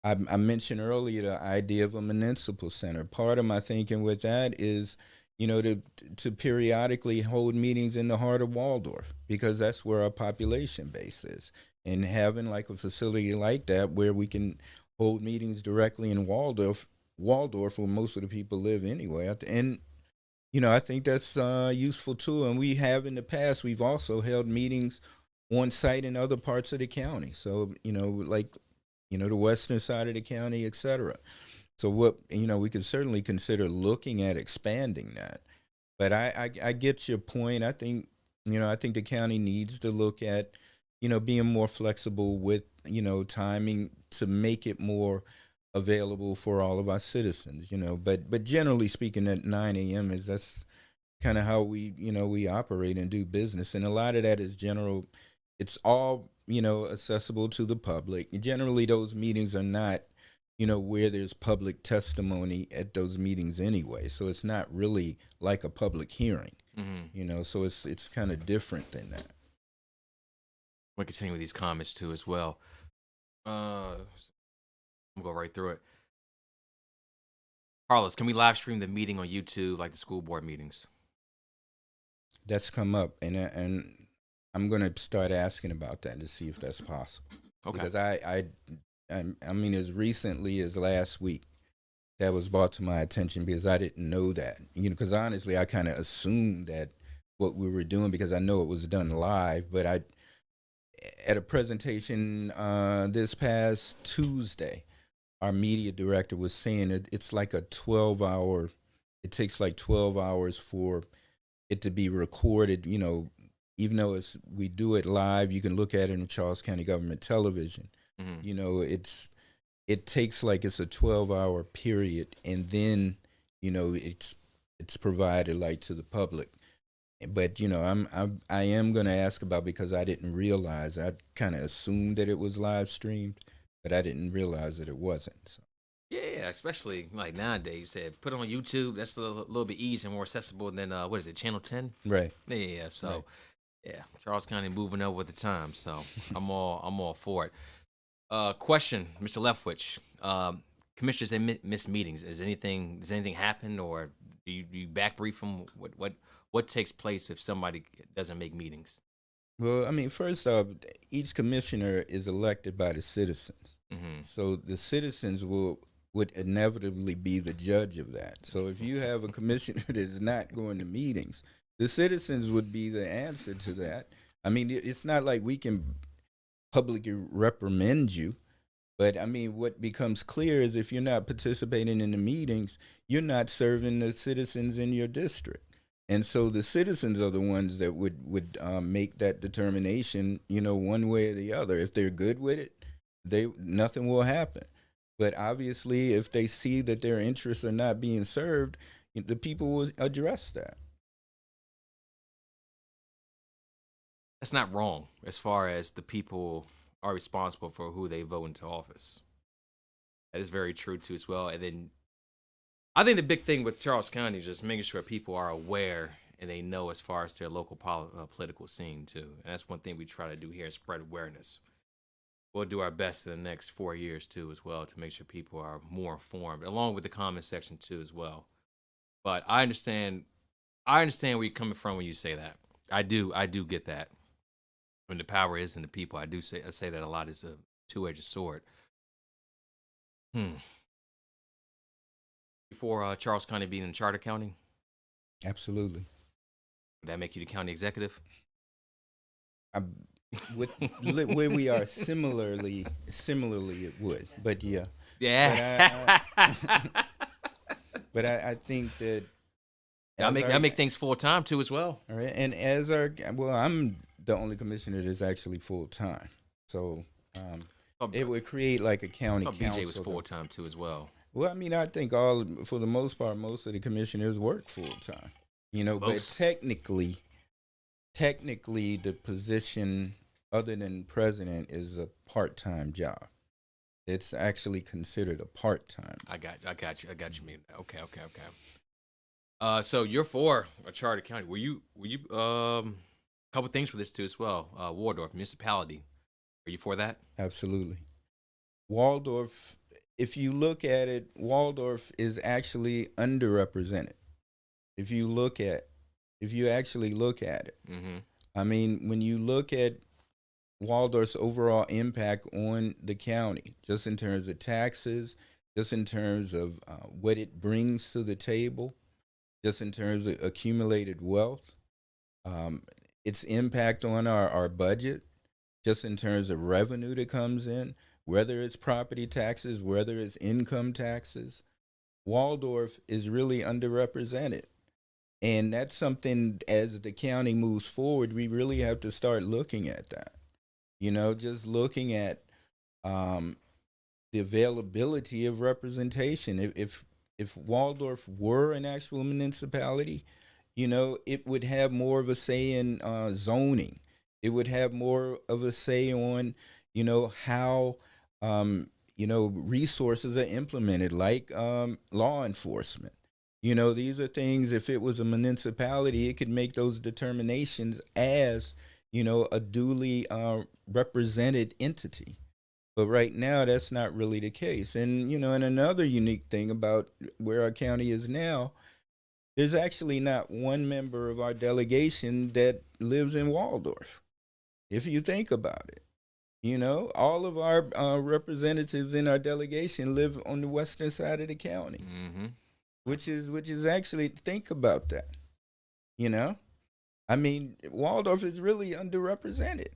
I mentioned earlier the idea of a municipal center. Part of my thinking with that is, to periodically hold meetings in the heart of Waldorf, because that's where our population base is. And having like a facility like that where we can hold meetings directly in Waldorf, where most of the people live anyway. And, I think that's useful too. And we have in the past, we've also held meetings on site in other parts of the county. So, the western side of the county, et cetera. So we could certainly consider looking at expanding that. But I get your point. I think the county needs to look at, being more flexible with, timing to make it more available for all of our citizens, but generally speaking, at 9 a.m. that's kind of how we operate and do business. And a lot of that is general. It's all, accessible to the public. Generally, those meetings are not, where there's public testimony at those meetings anyway. So it's not really like a public hearing, so it's kind of different than that. We'll continue with these comments too as well. I'm gonna go right through it. Carlos, can we live stream the meeting on YouTube like the school board meetings? That's come up, and I'm going to start asking about that to see if that's possible. Okay. Because I mean, as recently as last week, that was brought to my attention because I didn't know that. Because honestly, I kind of assumed that what we were doing, because I know it was done live, but at a presentation this past Tuesday, our media director was saying that it's like a 12-hour, it takes like 12 hours for it to be recorded, even though we do it live, you can look at it in Charles County Government Television. It takes like it's a 12-hour period, and then, it's provided like to the public. But, I am going to ask about, because I didn't realize, I kind of assumed that it was live streamed, but I didn't realize that it wasn't. So. Yeah, especially like nowadays, put it on YouTube. That's a little bit easier, more accessible than what is it, Channel 10? Right. Yeah. So, right. Yeah, Charles County moving up with the time. So I'm all for it. Question, Mr. Leftwich. Commissioners, they miss meetings. Does anything happen, or do you back brief them? What takes place if somebody doesn't make meetings? Well, I mean, first off, each commissioner is elected by the citizens. So the citizens would inevitably be the judge of that. So if you have a commissioner that is not going to meetings, the citizens would be the answer to that. I mean, it's not like we can publicly reprimand you, but I mean, what becomes clear is if you're not participating in the meetings, you're not serving the citizens in your district. And so the citizens are the ones that would make that determination, one way or the other. If they're good with it, nothing will happen. But obviously, if they see that their interests are not being served, the people will address that. That's not wrong, as far as the people are responsible for who they vote into office. That is very true too as well. And then I think the big thing with Charles County is just making sure people are aware and they know as far as their local political scene too. And that's one thing we try to do here, is spread awareness. We'll do our best in the next 4 years too as well to make sure people are more informed, along with the comment section too as well. But I understand where you're coming from when you say that. I do get that. When the power is in the people, I say that a lot is a two-edged sword. Before Charles County being in charter county, Absolutely. would that make you the county executive? I, with where we are similarly it would, but yeah. Yeah. But I think that I make things full time too as well. all right, and I'm the only commissioner that's actually full time, so it would create like a county I council. BJ was full time too as well. Well, I mean, I think for the most part, most of the commissioners work full time. But technically, the position other than president is a part-time job. It's actually considered a part-time. I got you. Man. Okay. So you're for a charter county. Were you couple things for this too as well. Waldorf municipality. Are you for that? Absolutely. Waldorf, if you look at it, Waldorf is actually underrepresented. If you actually look at it, I mean, when you look at Waldorf's overall impact on the county, just in terms of taxes, just in terms of what it brings to the table, just in terms of accumulated wealth, its impact on our budget, just in terms of revenue that comes in, whether it's property taxes, whether it's income taxes, Waldorf is really underrepresented. And that's something, as the county moves forward, we really have to start looking at that. Just looking at the availability of representation. If Waldorf were an actual municipality, it would have more of a say in zoning. It would have more of a say on, how, resources are implemented, like law enforcement. These are things, if it was a municipality, it could make those determinations as, a duly represented entity. But right now, that's not really the case. And, and another unique thing about where our county is now, there's actually not one member of our delegation that lives in Waldorf, if you think about it. All of our representatives in our delegation live on the western side of the county, which is actually, think about that. I mean, Waldorf is really underrepresented.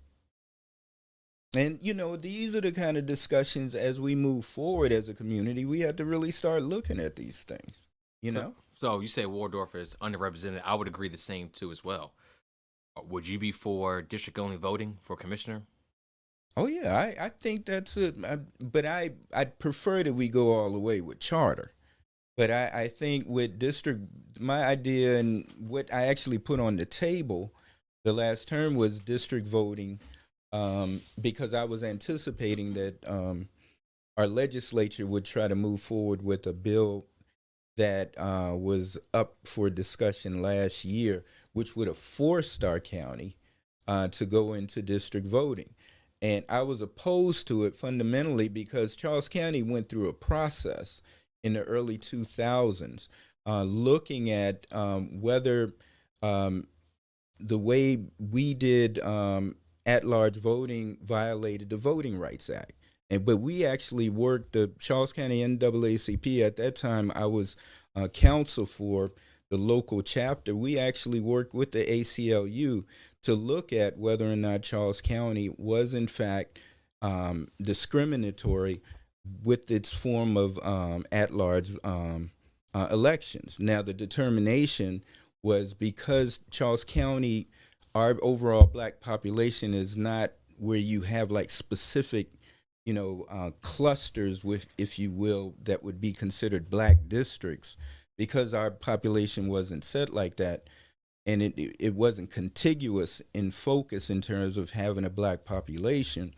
And, these are the kind of discussions as we move forward as a community, we have to really start looking at these things, So you say Waldorf is underrepresented. I would agree the same too as well. Would you be for district only voting for commissioner? Oh, yeah, I think that's it. But I'd prefer that we go all the way with charter. But I think with district, my idea and what I actually put on the table the last term was district voting, because I was anticipating that our legislature would try to move forward with a bill that was up for discussion last year, which would have forced our county to go into district voting. And I was opposed to it fundamentally because Charles County went through a process in the early 2000s, looking at whether the way we did at-large voting violated the Voting Rights Act. But we actually worked the Charles County NAACP. At that time, I was counsel for the local chapter. We actually worked with the ACLU to look at whether or not Charles County was, in fact, discriminatory with its form of at-large elections. Now, the determination was because Charles County, our overall black population is not where you have like specific, clusters with, if you will, that would be considered black districts. Because our population wasn't set like that, and it wasn't contiguous in focus in terms of having a black population,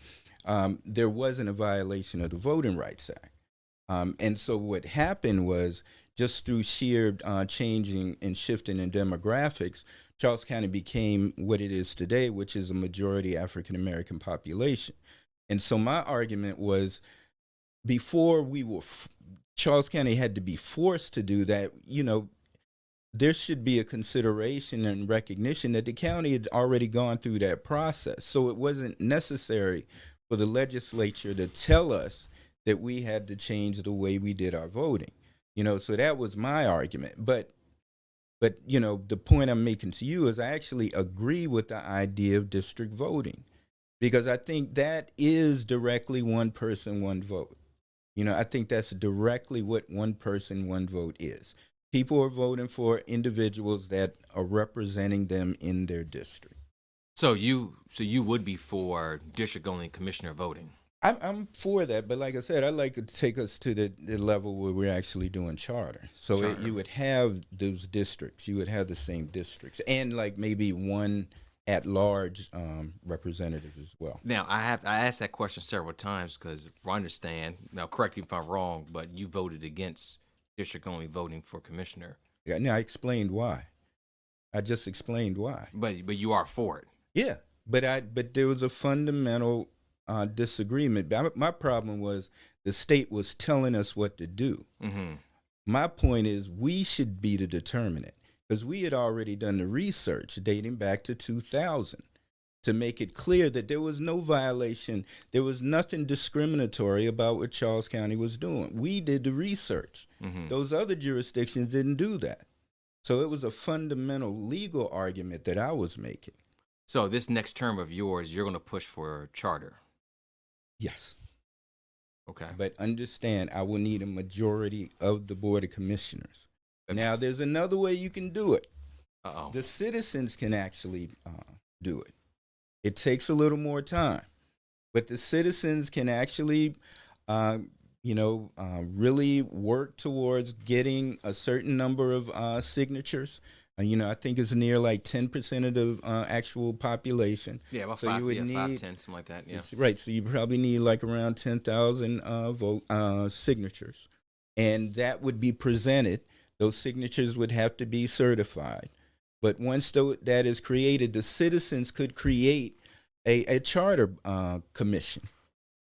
there wasn't a violation of the Voting Rights Act. And so what happened was, just through sheer changing and shifting in demographics, Charles County became what it is today, which is a majority African-American population. And so my argument was, before we were, Charles County had to be forced to do that, there should be a consideration and recognition that the county had already gone through that process. So it wasn't necessary for the legislature to tell us that we had to change the way we did our voting. So that was my argument. But the point I'm making to you is I actually agree with the idea of district voting, because I think that is directly one person, one vote. I think that's directly what one person, one vote is. People are voting for individuals that are representing them in their district. So you would be for district only commissioner voting? I'm for that, but like I said, I'd like to take us to the level where we're actually doing charter. So you would have those districts, you would have the same districts, and like maybe one at-large representative as well. Now, I asked that question several times because I understand. Now, correct me if I'm wrong, but you voted against district only voting for commissioner. Yeah, now I explained why. I just explained why. But you are for it. Yeah, but there was a fundamental disagreement. My problem was the state was telling us what to do. Mm-hmm. My point is we should be the determinant, because we had already done the research dating back to 2000 to make it clear that there was no violation. There was nothing discriminatory about what Charles County was doing. We did the research. Mm-hmm. Those other jurisdictions didn't do that. So it was a fundamental legal argument that I was making. So this next term of yours, you're going to push for charter? Yes. Okay. But understand, I will need a majority of the Board of Commissioners. Now, there's another way you can do it. Uh-oh. The citizens can actually do it. It takes a little more time, but the citizens can actually, really work towards getting a certain number of signatures. I think it's near like 10% of the actual population. Yeah, about so 5, you would need 5, 10, something like that. Yeah. Right. So you probably need like around 10,000 signatures, and that would be presented. Those signatures would have to be certified. But once that is created, the citizens could create a charter commission,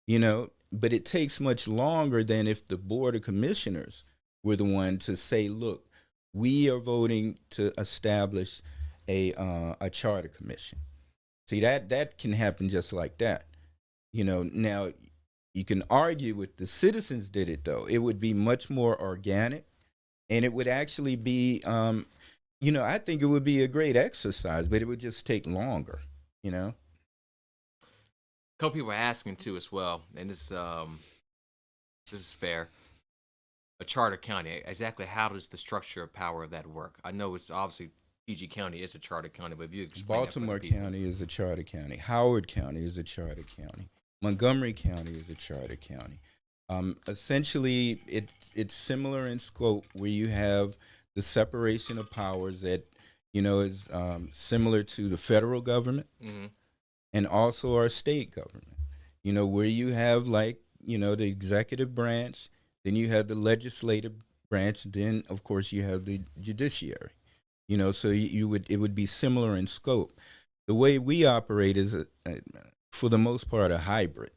but it takes much longer than if the Board of Commissioners were the one to say, look, we are voting to establish a charter commission. See, that can happen just like that. Now you can argue with the citizens did it, though. It would be much more organic, and it would actually be, I think it would be a great exercise, but it would just take longer, A couple people are asking too as well, and this is fair. A charter county, exactly how does the structure of power of that work? I know it's obviously PG County is a charter county, but if you explain Baltimore County is a charter county. Howard County is a charter county. Montgomery County is a charter county. Essentially, it's similar in scope, where you have the separation of powers that, is similar to the federal government, mm-hmm. and also our state government, where you have the executive branch, then you have the legislative branch, then of course you have the judiciary, so it would be similar in scope. The way we operate is, for the most part, a hybrid,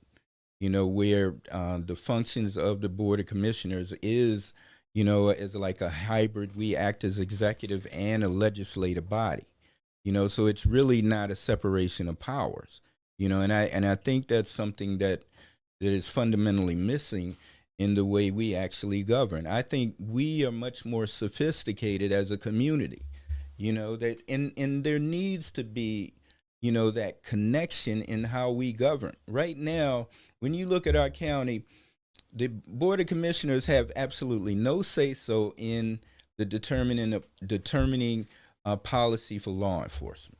where the functions of the Board of Commissioners is, as like a hybrid. We act as executive and a legislative body, so it's really not a separation of powers, and I think that's something that is fundamentally missing in the way we actually govern. I think we are much more sophisticated as a community, that and there needs to be, that connection in how we govern. Right now, when you look at our county, the Board of Commissioners have absolutely no say-so in the determining policy for law enforcement.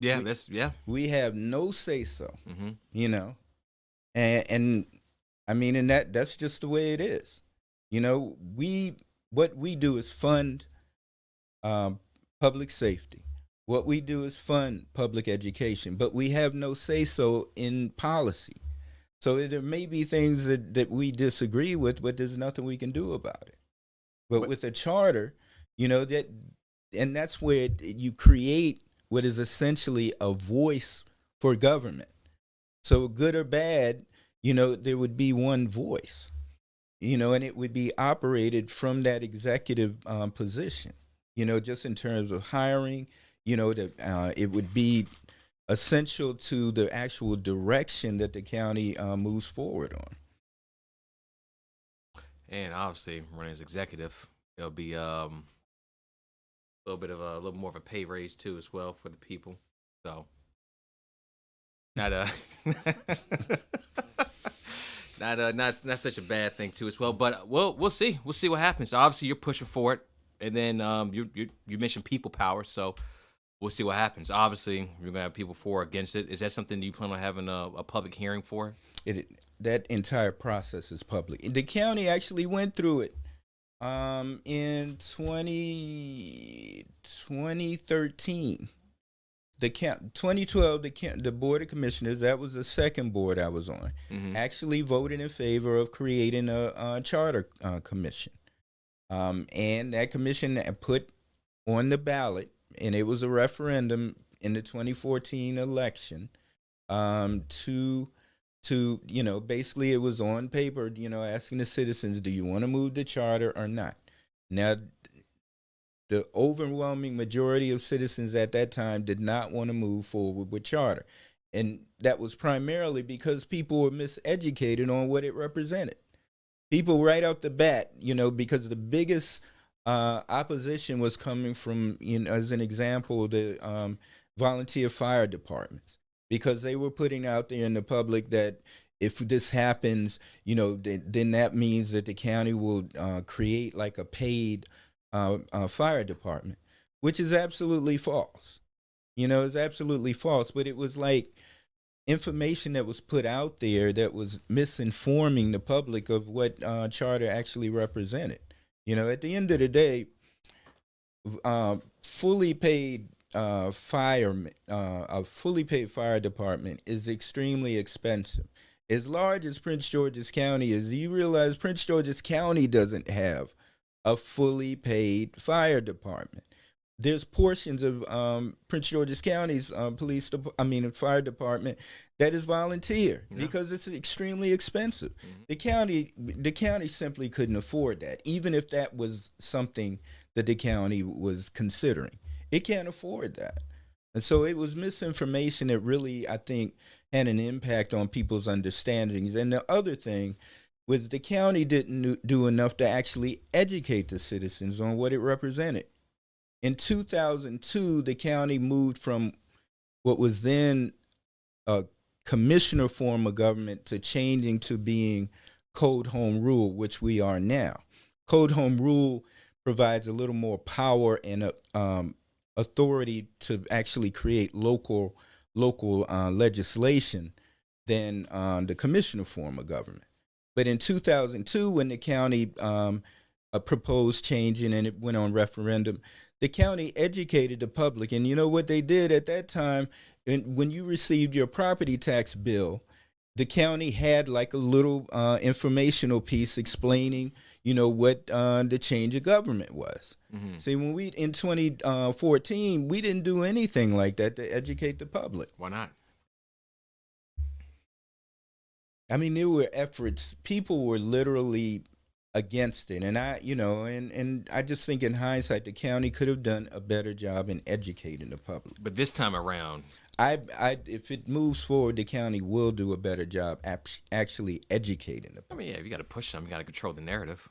Yeah, we have no say-so, mm-hmm. And I mean, and that's just the way it is. What we do is fund public safety. What we do is fund public education, but we have no say-so in policy. So there may be things that we disagree with, but there's nothing we can do about it. But with a charter, and that's where you create what is essentially a voice for government. So good or bad, there would be one voice. and it would be operated from that executive position, just in terms of hiring, it would be essential to the actual direction that the county moves forward on. And obviously, running as executive, there'll be a little more of a pay raise too as well for the people. So not not such a bad thing too as well. But we'll see. We'll see what happens. Obviously, you're pushing for it, and then you mentioned people power, so we'll see what happens. Obviously, you're gonna have people for or against it. Is that something you plan on having a public hearing for? That entire process is public. The county actually went through it in 2013. 2012, the Board of Commissioners, that was the second board I was on, actually voted in favor of creating a charter commission. And that commission put on the ballot, and it was a referendum in the 2014 election, to basically it was on paper, asking the citizens, do you want to move the charter or not? Now, the overwhelming majority of citizens at that time did not want to move forward with charter. And that was primarily because people were miseducated on what it represented. People right out the bat, because the biggest opposition was coming from, as an example, the volunteer fire departments, because they were putting out there in the public that if this happens, then that means that the county will create like a paid fire department, which is absolutely false. It's absolutely false. But it was like information that was put out there that was misinforming the public of what charter actually represented. At the end of the day, fully paid a fully paid fire department is extremely expensive. As large as Prince George's County is, do you realize Prince George's County doesn't have a fully paid fire department? There's portions of Prince George's County's fire department that is volunteer because it's extremely expensive. The county simply couldn't afford that, even if that was something that the county was considering. It can't afford that. And so it was misinformation that really, I think, had an impact on people's understandings. And the other thing was the county didn't do enough to actually educate the citizens on what it represented. In 2002, the county moved from what was then a commissioner form of government to changing to being Code Home Rule, which we are now. Code Home Rule provides a little more power and authority to actually create local legislation than the commissioner form of government. But in 2002, when the county proposed changing and it went on referendum, the county educated the public. And you know what they did at that time? When you received your property tax bill, the county had like a little informational piece explaining, what the change of government was. See, when in 2014, we didn't do anything like that to educate the public. Why not? I mean, there were efforts. People were literally against it. And and I just think in hindsight, the county could have done a better job in educating the public. But this time around, if it moves forward, the county will do a better job actually educating the public. you got to push them. You got to control the narrative.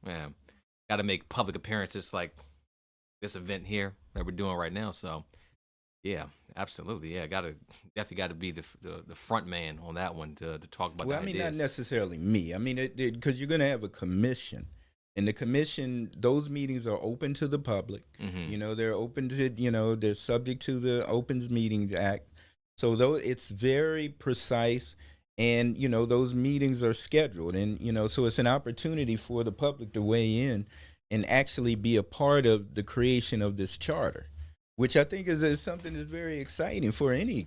Yeah, got to make public appearances like this event here that we're doing right now. So, yeah, absolutely. Yeah, definitely got to be the front man on that one to talk about. Well, the ideas. Not necessarily me. I mean, because you're going to have a commission. And the commission, those meetings are open to the public. They're open to, they're subject to the Opens Meetings Act. So though it's very precise, and, those meetings are scheduled. And, so it's an opportunity for the public to weigh in and actually be a part of the creation of this charter, which I think is something that's very exciting for any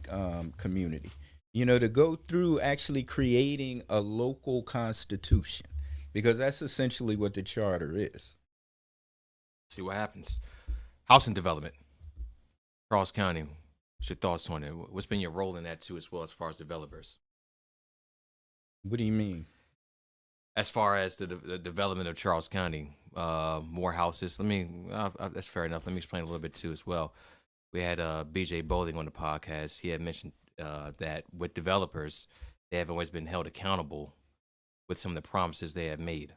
community, to go through actually creating a local constitution. Because that's essentially what the charter is. See what happens. Housing development, Charles County. What's your thoughts on it? What's been your role in that too, as well as far as developers? What do you mean? as far as the development of Charles County, more houses. That's fair enough. Let me explain a little bit too as well. We had BJ Bowling on the podcast. He had mentioned that with developers, they have always been held accountable with some of the promises they have made,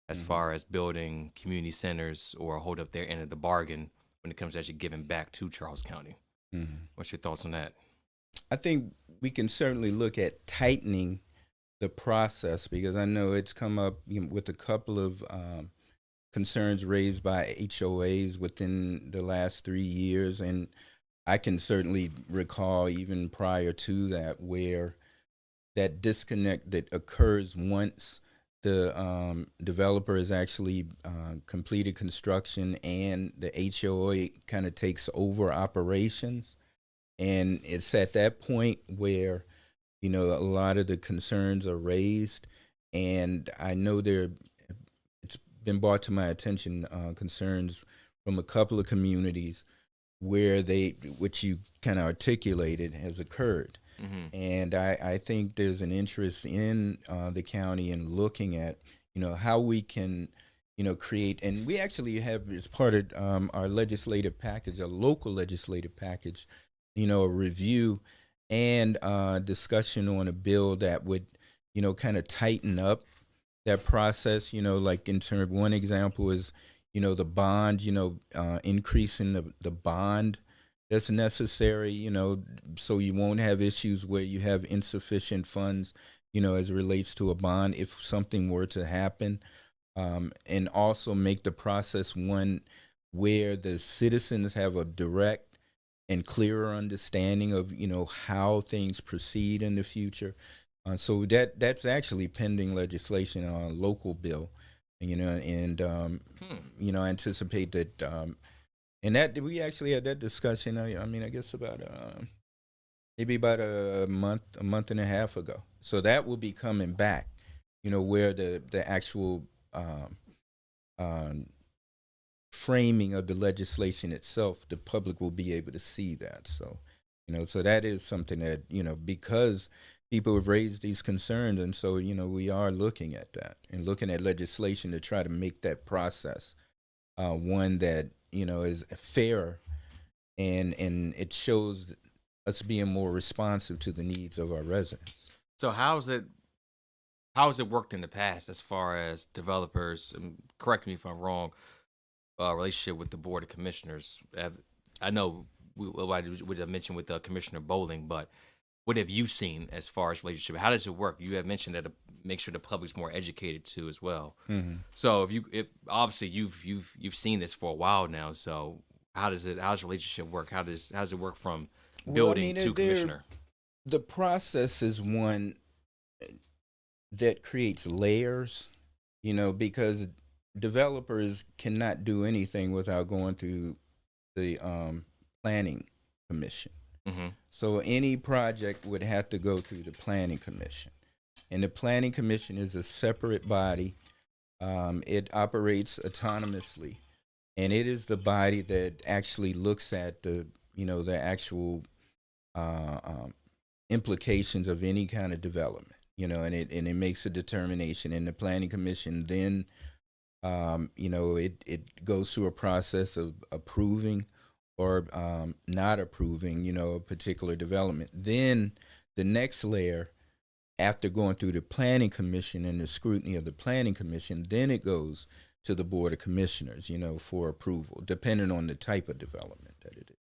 as far as building community centers or hold up their end of the bargain when it comes to actually giving back to Charles County. What's your thoughts on that? I think we can certainly look at tightening the process, because I know it's come up with a couple of concerns raised by HOAs within the last 3 years. And I can certainly recall even prior to that, where that disconnect that occurs once the developer has actually completed construction and the HOA kind of takes over operations. And it's at that point where, a lot of the concerns are raised. And I know it's been brought to my attention, concerns from a couple of communities where which you kind of articulated, has occurred. And I think there's an interest in the county in looking at, how we can, create, and we actually have, as part of our legislative package, a local legislative package, a review and discussion on a bill that would, kind of tighten up that process. Like in terms, one example is, the bond, increasing the bond that's necessary, so you won't have issues where you have insufficient funds, as it relates to a bond if something were to happen, and also make the process one where the citizens have a direct and clearer understanding of, how things proceed in the future. So that's actually pending legislation on a local bill, and I anticipate that, and that we actually had that discussion. I guess about maybe about a month and a half ago. So that will be coming back, where the actual framing of the legislation itself, the public will be able to see that. So, so that is something that, because people have raised these concerns, and so, we are looking at that and looking at legislation to try to make that process one that, is fair, and it shows us being more responsive to the needs of our residents. So how has it worked in the past as far as developers, and correct me if I'm wrong, relationship with the Board of Commissioners? I know we have mentioned with Commissioner Bowling, but what have you seen as far as relationship? How does it work? You have mentioned that to make sure the public's more educated too as well. So if obviously you've seen this for a while now, so how's the relationship work? How does it work from building to commissioner? The process is one that creates layers, because developers cannot do anything without going through the planning commission. So any project would have to go through the planning commission, and the planning commission is a separate body. It operates autonomously, and it is the body that actually looks at the actual implications of any kind of development, and it makes a determination. And the planning commission then it goes through a process of approving or not approving, a particular development. Then the next layer, after going through the planning commission and the scrutiny of the planning commission, then it goes to the Board of Commissioners, for approval, depending on the type of development that it is.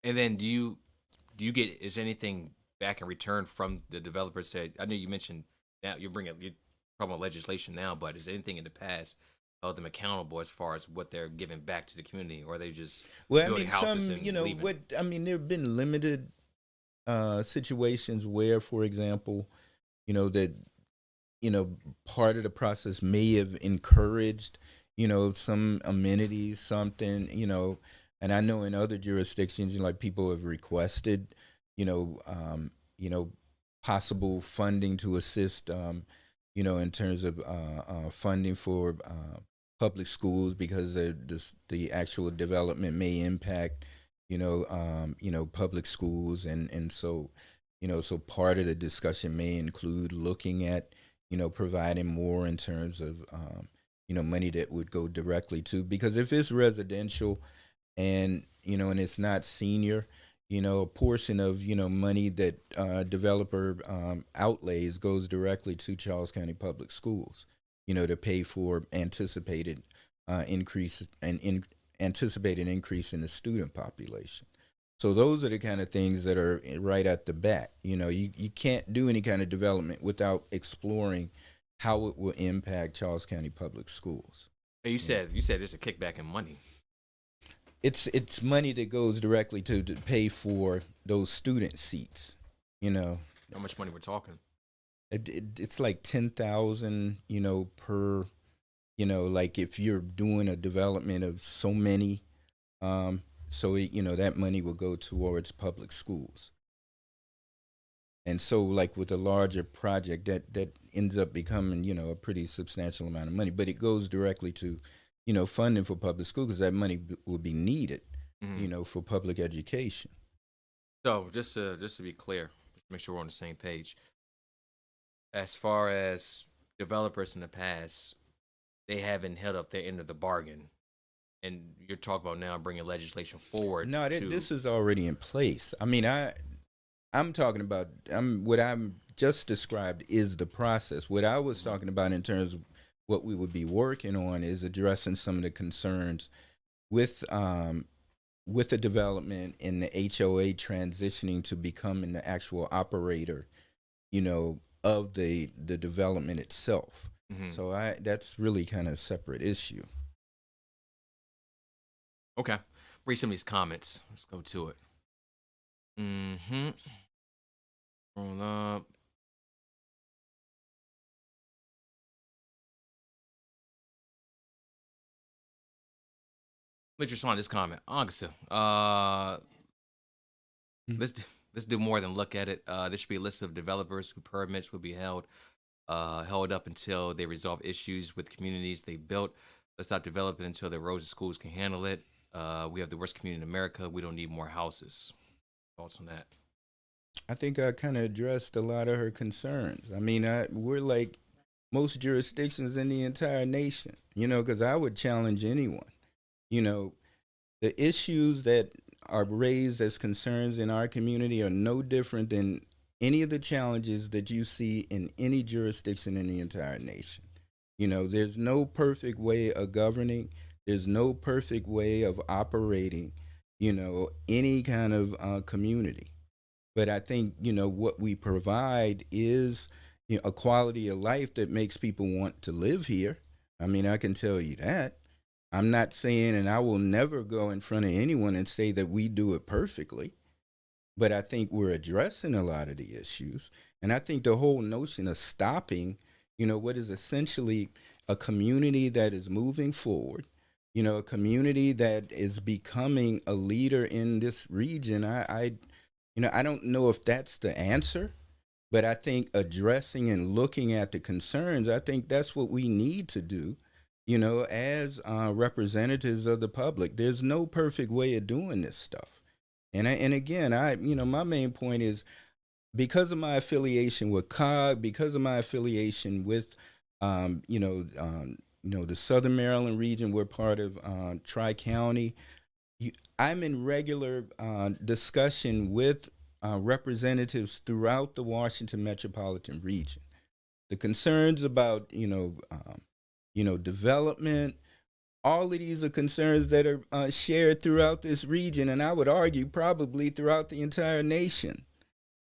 And then do you is anything back in return from the developers? I know you mentioned now you're talking about legislation now, but is anything in the past held them accountable as far as what they're giving back to the community, or are they just building houses and leaving? There have been limited situations where, for example, that part of the process may have encouraged some amenities, something, and I know in other jurisdictions, like people have requested possible funding to assist in terms of funding for public schools, because the actual development may impact public schools, and so so part of the discussion may include looking at providing more in terms of, money that would go directly to, because if it's residential and, and it's not senior, a portion of, money that developer outlays goes directly to Charles County Public Schools, to pay for anticipated anticipated increase in the student population. So those are the kind of things that are right at the bat. You can't do any kind of development without exploring how it will impact Charles County Public Schools. You said there's a kickback in money. It's money that goes directly to pay for those student seats. How much money we're talking? It's like 10,000, per, like if you're doing a development of so many, that money will go towards public schools. And so like with a larger project that ends up becoming, a pretty substantial amount of money, but it goes directly to, funding for public school, because that money will be needed, for public education. So just to be clear, make sure we're on the same page. As far as developers in the past, they haven't held up their end of the bargain. And you're talking about now bringing legislation forward. No, this is already in place. I mean, I'm talking about what I'm just described is the process. What I was talking about in terms of what we would be working on is addressing some of the concerns with the development in the HOA transitioning to becoming the actual operator, of the development itself. Mm-hmm. So that's really kind of a separate issue. Okay. Read some of these comments. Let's go to it. Hold up. Let's respond to this comment. August. Let's do more than look at it. There should be a list of developers who permits will be held up until they resolve issues with communities they built. Let's not develop it until the roads and schools can handle it. We have the worst community in America. We don't need more houses. Thoughts on that? I think I kind of addressed a lot of her concerns. I mean, we're like most jurisdictions in the entire nation, because I would challenge anyone. The issues that are raised as concerns in our community are no different than any of the challenges that you see in any jurisdiction in the entire nation. There's no perfect way of governing. There's no perfect way of operating, any kind of community. But I think, what we provide is a quality of life that makes people want to live here. I mean, I can tell you that. I'm not saying, and I will never go in front of anyone and say that we do it perfectly, but I think we're addressing a lot of the issues. And I think the whole notion of stopping, what is essentially a community that is moving forward, a community that is becoming a leader in this region, I don't know if that's the answer, but I think addressing and looking at the concerns, I think that's what we need to do. As representatives of the public. There's no perfect way of doing this stuff. And again, my main point is because of my affiliation with COG, because of my affiliation with, the Southern Maryland region, we're part of Tri-County. I'm in regular discussion with representatives throughout the Washington metropolitan region. The concerns about, development, all of these are concerns that are shared throughout this region, and I would argue probably throughout the entire nation.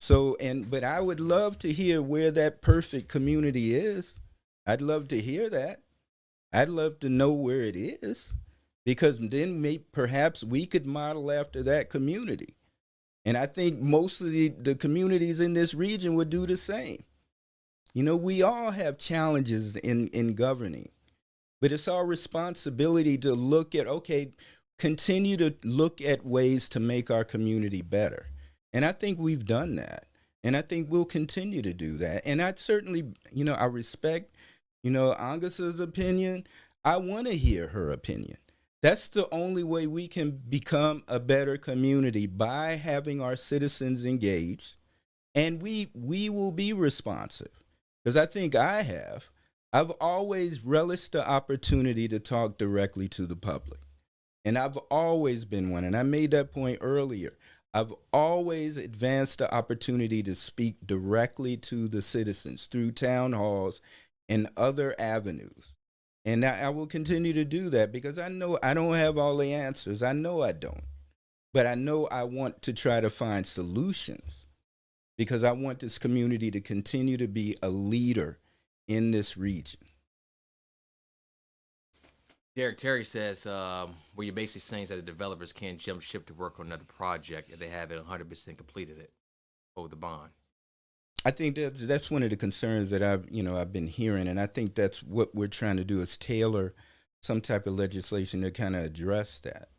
But I would love to hear where that perfect community is. I'd love to hear that. I'd love to know where it is, because then perhaps we could model after that community. And I think most of the communities in this region would do the same. We all have challenges in governing. But it's our responsibility to continue to look at ways to make our community better. And I think we've done that. And I think we'll continue to do that. And I certainly, I respect, Angasa's opinion. I want to hear her opinion. That's the only way we can become a better community, by having our citizens engaged. And we will be responsive. because I think I've always relished the opportunity to talk directly to the public. And I've always been one, and I made that point earlier. I've always advanced the opportunity to speak directly to the citizens through town halls and other avenues. And I will continue to do that because I know I don't have all the answers. I know I don't. But I know I want to try to find solutions because I want this community to continue to be a leader in this region. Derek Terry says, well, you're basically saying that the developers can't jump ship to work on another project if they haven't 100% completed it over the bond. I think that's one of the concerns that I've been hearing, and I think that's what we're trying to do is tailor some type of legislation to kind of address that,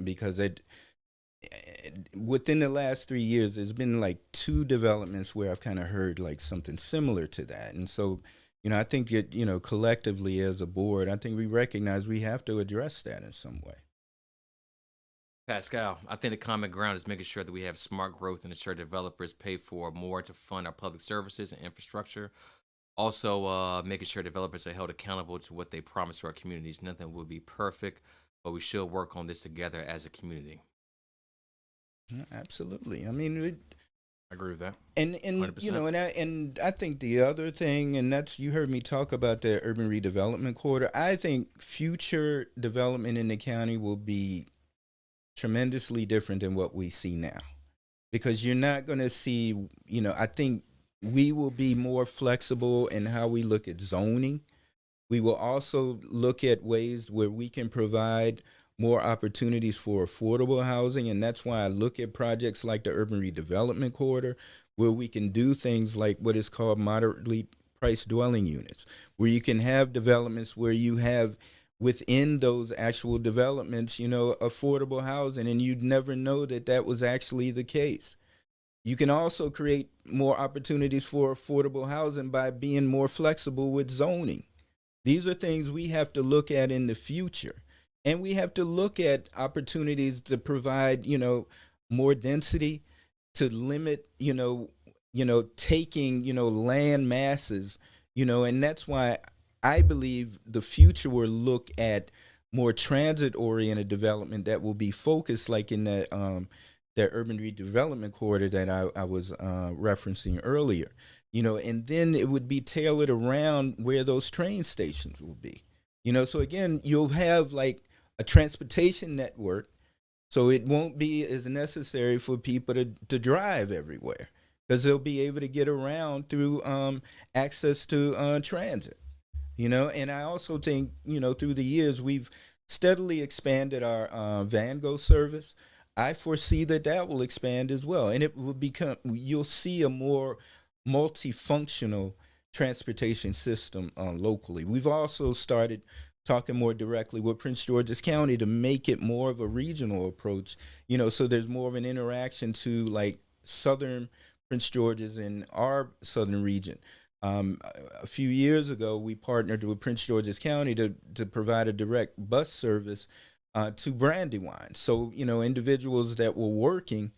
because within the last 3 years, there's been like 2 developments where I've kind of heard like something similar to that, and so. I think that, collectively as a board, I think we recognize we have to address that in some way. Pascal, I think the common ground is making sure that we have smart growth and ensure developers pay for more to fund our public services and infrastructure. Also, making sure developers are held accountable to what they promise to our communities. Nothing will be perfect, but we should work on this together as a community. Absolutely. I mean, I agree with that. And 100%. And I think the other thing, and that's, you heard me talk about the urban redevelopment corridor. I think future development in the county will be tremendously different than what we see now, because you're not going to see, I think we will be more flexible in how we look at zoning. We will also look at ways where we can provide more opportunities for affordable housing, and that's why I look at projects like the urban redevelopment corridor, where we can do things like what is called moderately priced dwelling units, where you can have developments where you have within those actual developments, affordable housing, and you'd never know that was actually the case. You can also create more opportunities for affordable housing by being more flexible with zoning. These are things we have to look at in the future. And we have to look at opportunities to provide, more density, to limit, taking, land masses, and that's why I believe the future will look at more transit-oriented development that will be focused, like in that urban redevelopment corridor that I was referencing earlier, and then it would be tailored around where those train stations will be, so again, you'll have like a transportation network, so it won't be as necessary for people to drive everywhere, because they'll be able to get around through access to transit, and I also think, through the years, we've steadily expanded our VanGo service. I foresee that will expand as well, and it will you'll see a more multifunctional transportation system locally. We've also started talking more directly with Prince George's County to make it more of a regional approach, so there's more of an interaction to like southern Prince George's in our southern region. A few years ago, we partnered with Prince George's County to provide a direct bus service to Brandywine. So, individuals that were working,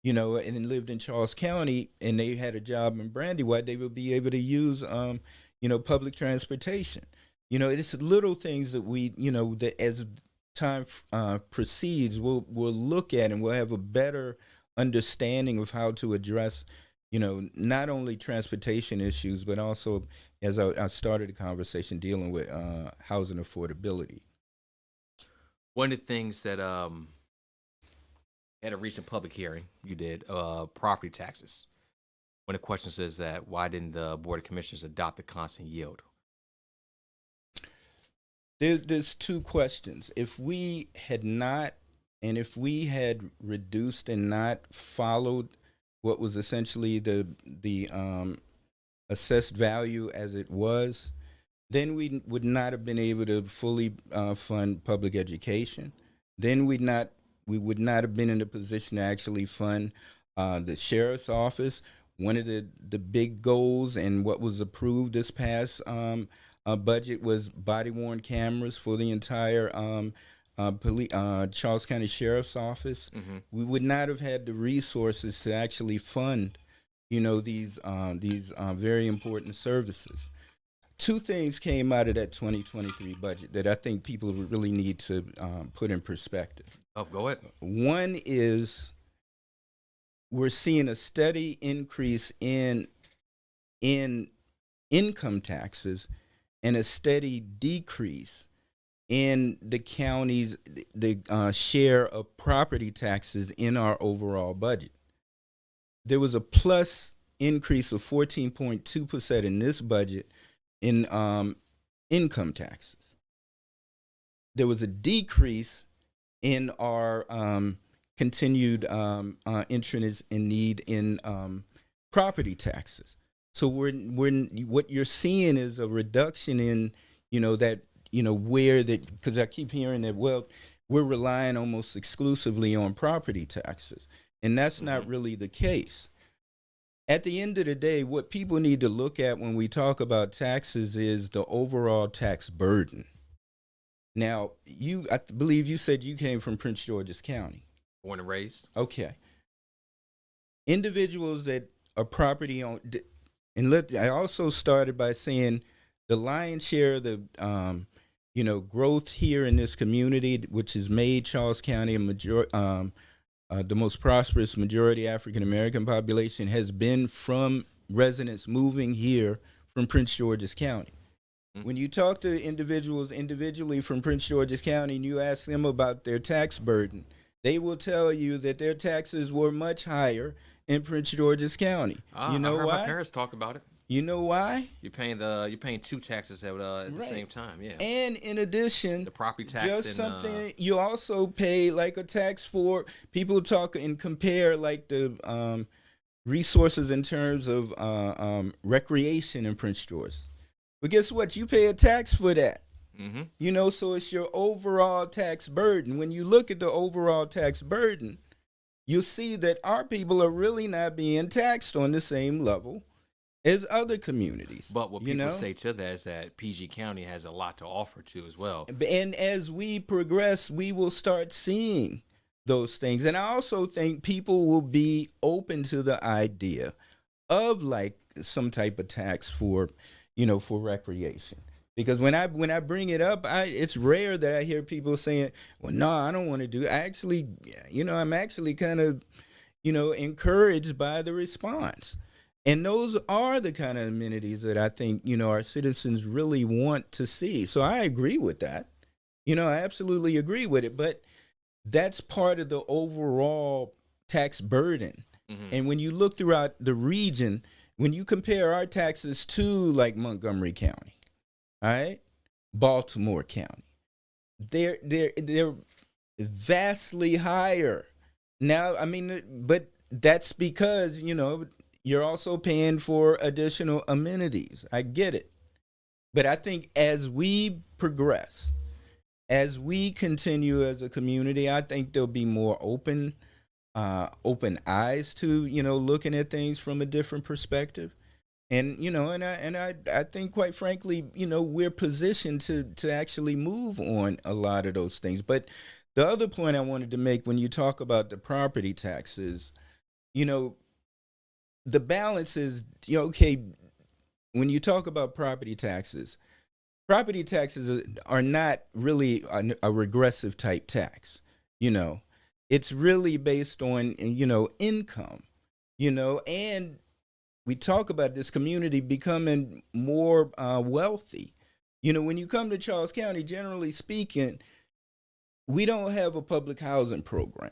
and lived in Charles County and they had a job in Brandywine, they would be able to use, public transportation. It's little things that we, that as time proceeds, we'll look at, and we'll have a better understanding of how to address, not only transportation issues, but also, as I started the conversation, dealing with housing affordability. One of the things that at a recent public hearing you did, property taxes. One of the questions is that why didn't the Board of Commissioners adopt the constant yield? There's 2 questions. If we had reduced and not followed what was essentially the assessed value as it was, then we would not have been able to fully fund public education. Then we would not have been in a position to actually fund the sheriff's office. One of the big goals and what was approved this past budget was body-worn cameras for the entire Charles County Sheriff's Office. Mm-hmm. We would not have had the resources to actually fund these very important services. Two things came out of that 2023 budget that I think people really need to put in perspective. Oh, go ahead. One is we're seeing a steady increase in income taxes and a steady decrease in the county's share of property taxes in our overall budget. There was a plus increase of 14.2% in this budget in income taxes. There was a decrease in our continued interest in need in property taxes. So what you're seeing is a reduction in because I keep hearing that we're relying almost exclusively on property taxes, and that's not really the case. At the end of the day, what people need to look at when we talk about taxes is the overall tax burden. Now, I believe you said you came from Prince George's County. Born and raised. Okay. Individuals that are property owned, and I also started by saying the lion's share of the growth here in this community, which has made Charles County the most prosperous majority African American population, has been from residents moving here from Prince George's County. When you talk to individuals individually from Prince George's County and you ask them about their tax burden, they will tell you that their taxes were much higher in Prince George's County. You know I heard why? my parents talk about it. You know why? You're paying two taxes at the same time, yeah. And in addition, the property tax, just something you also pay like a tax for. People talk and compare like the resources in terms of recreation in Prince George. But guess what? You pay a tax for that. So it's your overall tax burden. When you look at the overall tax burden, you'll see that our people are really not being taxed on the same level as other communities. But what people say to that is that PG County has a lot to offer too as well. And as we progress, we will start seeing those things. And I also think people will be open to the idea of like some type of tax for recreation. Because when I bring it up, it's rare that I hear people saying, well, no, I don't want to do it. I'm actually kind of, encouraged by the response. And those are the kind of amenities that I think, our citizens really want to see. So I agree with that. I absolutely agree with it. But that's part of the overall tax burden. And when you look throughout the region, when you compare our taxes to like Montgomery County, all right, Baltimore County, they're vastly higher. Now, but that's because, you're also paying for additional amenities. I get it. But I think as we progress, as we continue as a community, I think there'll be more open eyes to, looking at things from a different perspective. And, I think quite frankly, we're positioned to actually move on a lot of those things. But the other point I wanted to make when you talk about the property taxes, the balance is, okay, when you talk about property taxes are not really a regressive type tax. It's really based on, income, and we talk about this community becoming more wealthy. When you come to Charles County, generally speaking, we don't have a public housing program.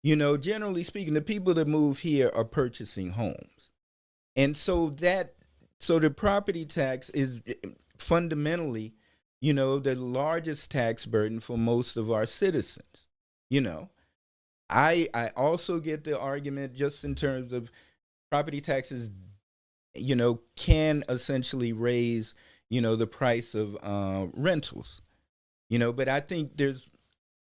Generally speaking, the people that move here are purchasing homes. And so the property tax is fundamentally, the largest tax burden for most of our citizens. I also get the argument just in terms of property taxes, can essentially raise, the price of rentals, but I think there's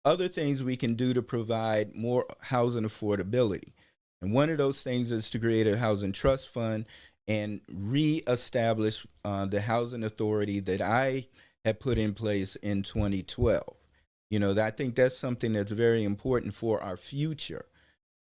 other things we can do to provide more housing affordability. And one of those things is to create a housing trust fund and reestablish the housing authority that I had put in place in 2012. I think that's something that's very important for our future.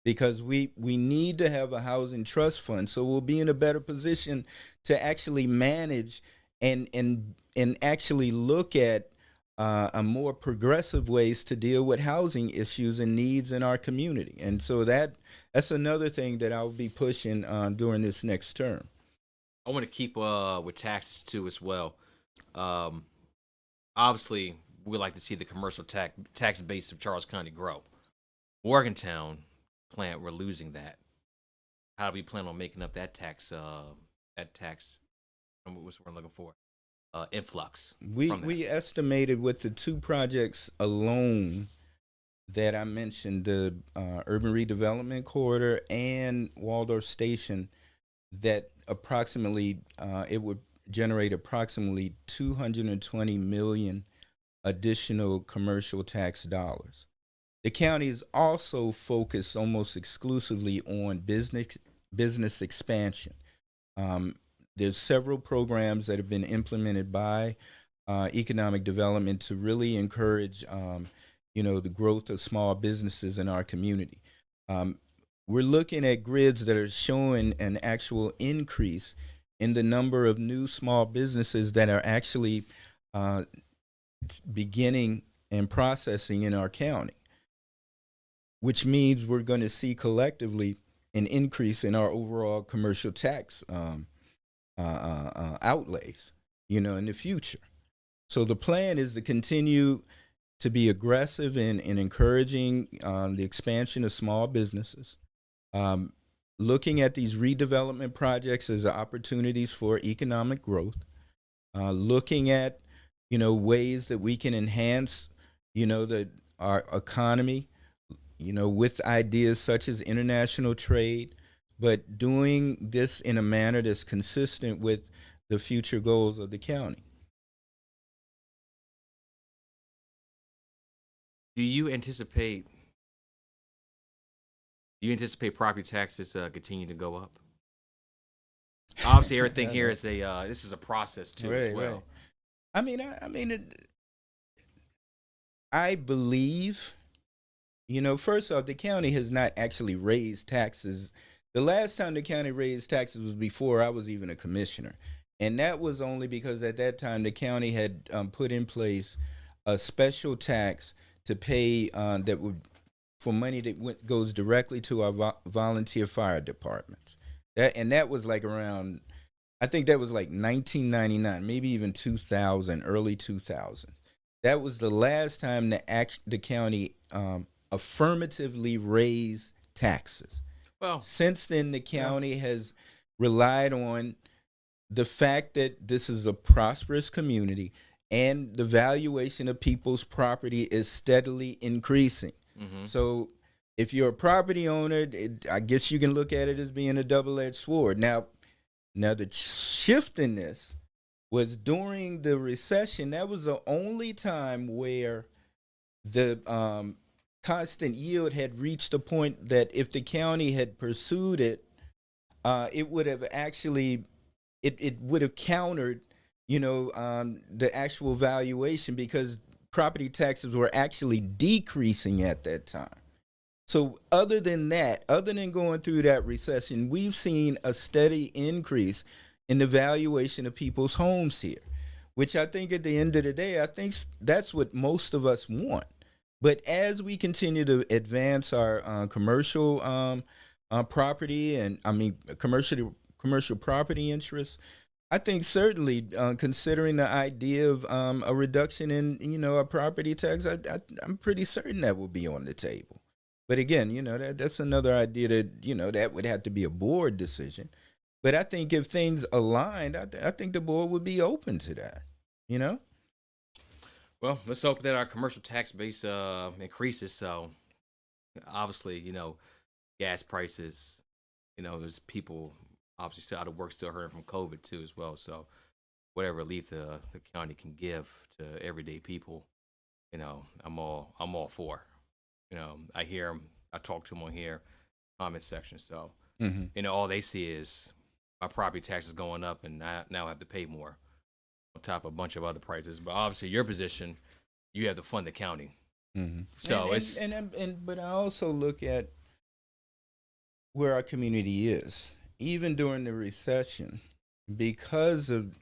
because we need to have a housing trust fund, so we'll be in a better position to actually manage and actually look at a more progressive ways to deal with housing issues and needs in our community. And so that's another thing that I'll be pushing during this next term. I want to keep with taxes too as well. Obviously, we like to see the commercial tax base of Charles County grow. Morgantown plant, we're losing that. How do we plan on making up that tax? What's what we're looking for? Influx. We estimated with the two projects alone that I mentioned, the urban redevelopment corridor and Waldorf Station, that approximately it would generate approximately 220 million additional commercial tax dollars. The county is also focused almost exclusively on business expansion. There's several programs that have been implemented by economic development to really encourage, the growth of small businesses in our community. We're looking at grids that are showing an actual increase in the number of new small businesses that are actually beginning and processing in our county, which means we're going to see collectively an increase in our overall commercial tax outlays, in the future. So the plan is to continue to be aggressive in encouraging the expansion of small businesses, looking at these redevelopment projects as opportunities for economic growth, looking at, ways that we can enhance, our economy, with ideas such as international trade, but doing this in a manner that's consistent with the future goals of the county. Do you anticipate property taxes continue to go up? Obviously, everything here is this is a process too, as well. Right. I believe, first off, the county has not actually raised taxes. The last time the county raised taxes was before I was even a commissioner. And that was only because at that time the county had put in place a special tax to pay for money that goes directly to our volunteer fire departments. That was like around, I think that was like 1999, maybe even 2000, early 2000. That was the last time the county affirmatively raised taxes. Well, since then, the county has relied on the fact that this is a prosperous community and the valuation of people's property is steadily increasing. Mm-hmm. So if you're a property owner, I guess you can look at it as being a double-edged sword. Now the shift in this was during the recession. That was the only time where the constant yield had reached a point that if the county had pursued it, it would have actually, it would have countered, the actual valuation, because property taxes were actually decreasing at that time. So other than going through that recession, we've seen a steady increase in the valuation of people's homes here, which I think at the end of the day, I think that's what most of us want. But as we continue to advance our commercial property and commercial property interests, I think certainly considering the idea of a reduction in a property tax, I'm pretty certain that will be on the table. But again, that's another idea that that would have to be a board decision. But I think if things aligned, I think the board would be open to that. Well, let's hope that our commercial tax base increases. So obviously, gas prices, there's people obviously still out of work, still hurting from COVID too as well. So whatever relief the county can give to everyday people, I'm all for. I hear them, I talk to them on here, comment section. So, all they see is my property taxes going up and I now have to pay more on top of a bunch of other prices. But obviously your position, you have to fund the county. Mm-hmm. So but I also look at where our community is, even during the recession, because of,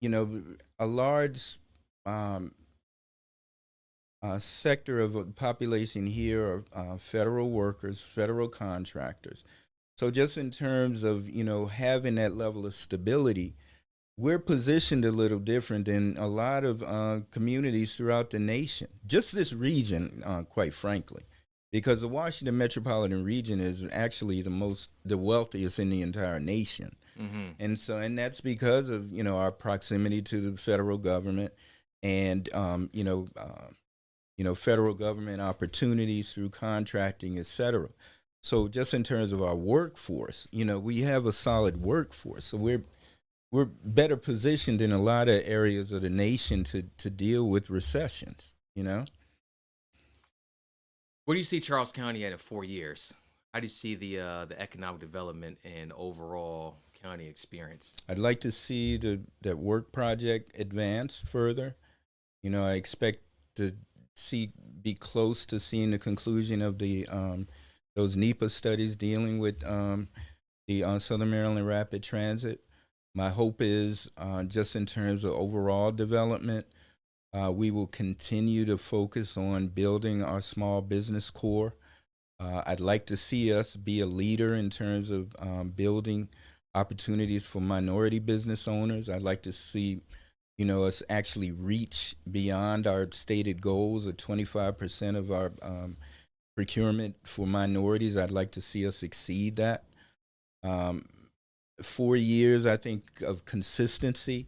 a large sector of the population here are federal workers, federal contractors. So just in terms of, having that level of stability, we're positioned a little different than a lot of communities throughout the nation, just this region, quite frankly, because the Washington metropolitan region is actually the wealthiest in the entire nation. And that's because of, our proximity to the federal government and, federal government opportunities through contracting, et cetera. So just in terms of our workforce, we have a solid workforce. So we're better positioned in a lot of areas of the nation to deal with recessions, Where do you see Charles County at in 4 years? How do you see the economic development and overall county experience? I'd like to see that work project advance further. I expect to be close to seeing the conclusion of the those NEPA studies dealing with the Southern Maryland Rapid Transit. My hope is, just in terms of overall development, we will continue to focus on building our small business core. I'd like to see us be a leader in terms of building opportunities for minority business owners. I'd like to see, us actually reach beyond our stated goals of 25% of our procurement for minorities. I'd like to see us exceed that. 4 years, I think, of consistency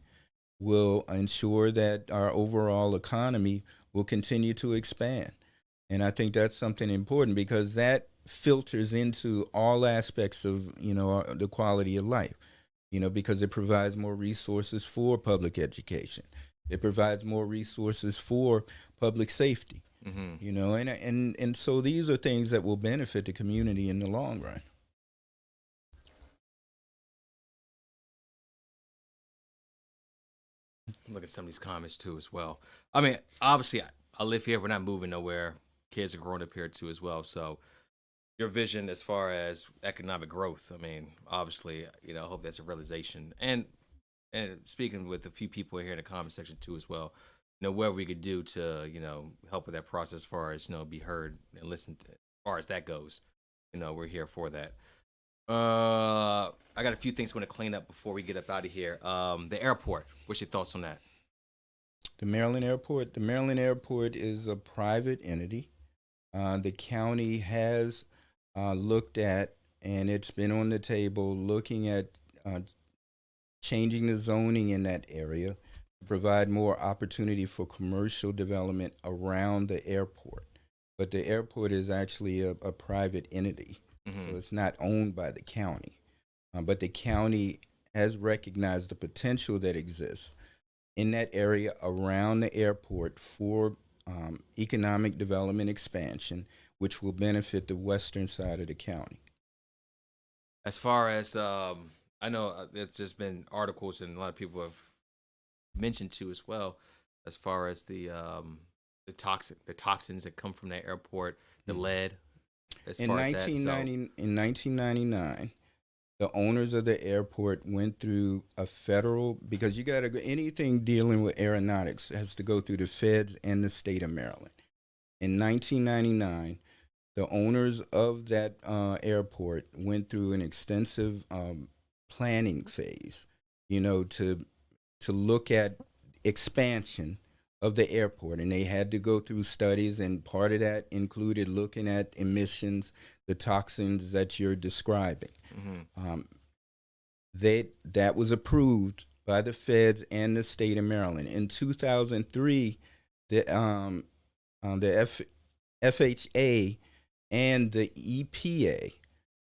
will ensure that our overall economy will continue to expand. And I think that's something important because that filters into all aspects of, the quality of life, because it provides more resources for public education. It provides more resources for public safety, and so these are things that will benefit the community in the long run. Look at some of these comments too as well. I mean, obviously, I live here. We're not moving nowhere. Kids are growing up here too as well. So your vision as far as economic growth, I mean, obviously, I hope that's a realization. And speaking with a few people here in the comment section too as well, what we could do to, help with that process as far as, be heard and listened to, as far as that goes. We're here for that. I got a few things I want to clean up before we get up out of here. The airport. What's your thoughts on that? The Maryland Airport. The Maryland Airport is a private entity. The county has looked at, and it's been on the table, looking at changing the zoning in that area to provide more opportunity for commercial development around the airport. But the airport is actually a private entity. So it's not owned by the county, but the county has recognized the potential that exists in that area around the airport for economic development expansion, which will benefit the western side of the county. As far as, I know there's just been articles and a lot of people have mentioned too as well, as far as the toxins that come from that airport, the lead. In 1999, the owners of the airport went through a federal, because you got to go, anything dealing with aeronautics has to go through the feds and the state of Maryland. In 1999, the owners of that airport went through an extensive planning phase, to look at expansion of the airport, and they had to go through studies, and part of that included looking at emissions, the toxins that you're describing. That was approved by the feds and the state of Maryland. In 2003, the FHA and the EPA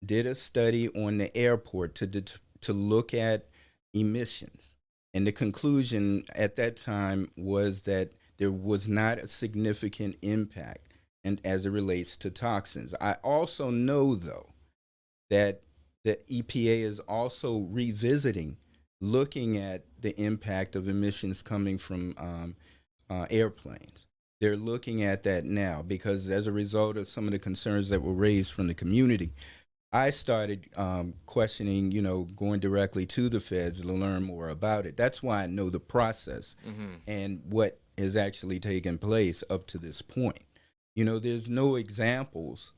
did a study on the airport to look at emissions. And the conclusion at that time was that there was not a significant impact and as it relates to toxins. I also know, though, that the EPA is also revisiting, looking at the impact of emissions coming from airplanes. They're looking at that now because as a result of some of the concerns that were raised from the community, I started questioning, going directly to the feds to learn more about it. That's why I know the process and what is actually taking place up to this point. There's no examples,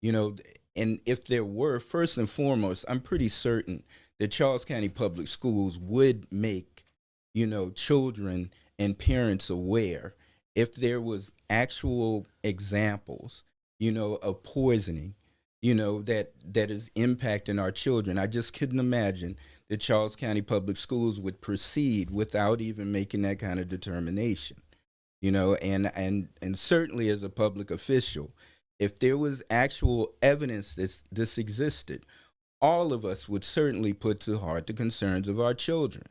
and if there were, first and foremost, I'm pretty certain that Charles County Public Schools would make, children and parents aware if there was actual examples, of poisoning, that is impacting our children. I just couldn't imagine that Charles County Public Schools would proceed without even making that kind of determination. And certainly as a public official, if there was actual evidence that this existed, all of us would certainly put to heart the concerns of our children.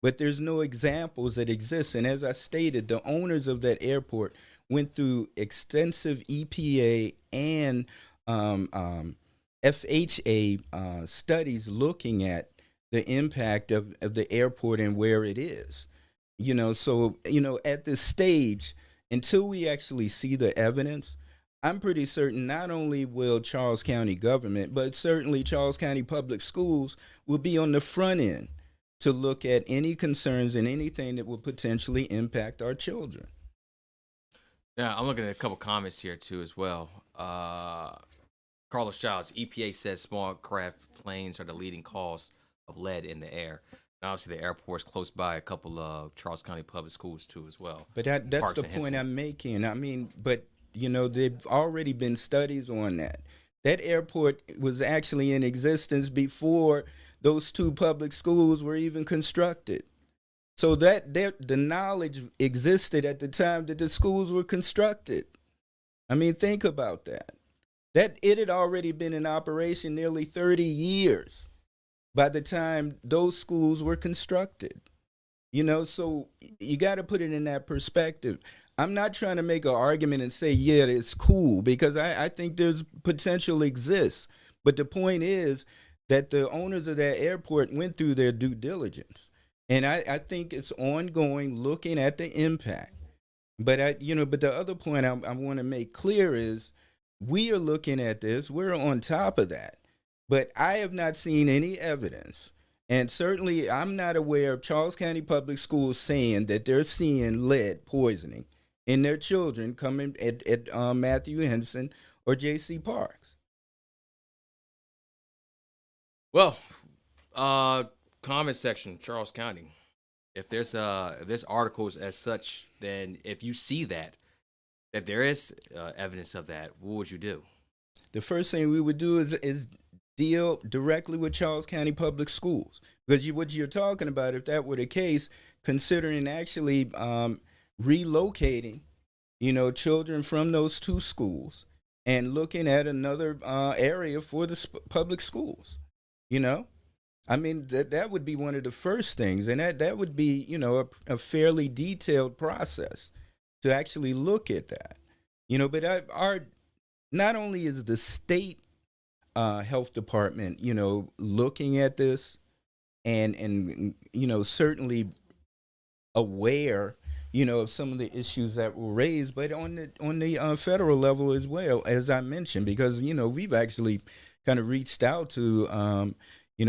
But there's no examples that exist. And as I stated, the owners of that airport went through extensive EPA and FHA studies looking at the impact of the airport and where it is. So, at this stage, until we actually see the evidence, I'm pretty certain not only will Charles County government, but certainly Charles County Public Schools will be on the front end to look at any concerns and anything that will potentially impact our children. Now, I'm looking at a couple comments here, too, as well. Carlos Childs, EPA says small craft planes are the leading cause of lead in the air. And obviously, the airport's close by a couple of Charles County Public Schools, too, as well. But that's Parks the and point Henson. I'm making. I mean, but, there've already been studies on that. That airport was actually in existence before those two public schools were even constructed. So the knowledge existed at the time that the schools were constructed. I mean, think about that. That it had already been in operation nearly 30 years by the time those schools were constructed. So you got to put it in that perspective. I'm not trying to make an argument and say, yeah, it's cool, because I think there's potential exists. But the point is that the owners of that airport went through their due diligence. And I think it's ongoing, looking at the impact. But but the other point I want to make clear is we are looking at this. We're on top of that. But I have not seen any evidence. And certainly I'm not aware of Charles County Public Schools saying that they're seeing lead poisoning in their children coming at Matthew Henson or J.C. Parks. Well, comment section, Charles County. If there's articles as such, then if you see that there is evidence of that, what would you do? The first thing we would do is deal directly with Charles County Public Schools, because what you're talking about, if that were the case, considering actually relocating, children from those two schools and looking at another area for the public schools, I mean, that would be one of the first things, and that would be, a fairly detailed process to actually look at that, but not only is the state health department, looking at this and certainly aware, of some of the issues that were raised, but on the federal level as well, as I mentioned, because, we've actually kind of reached out to,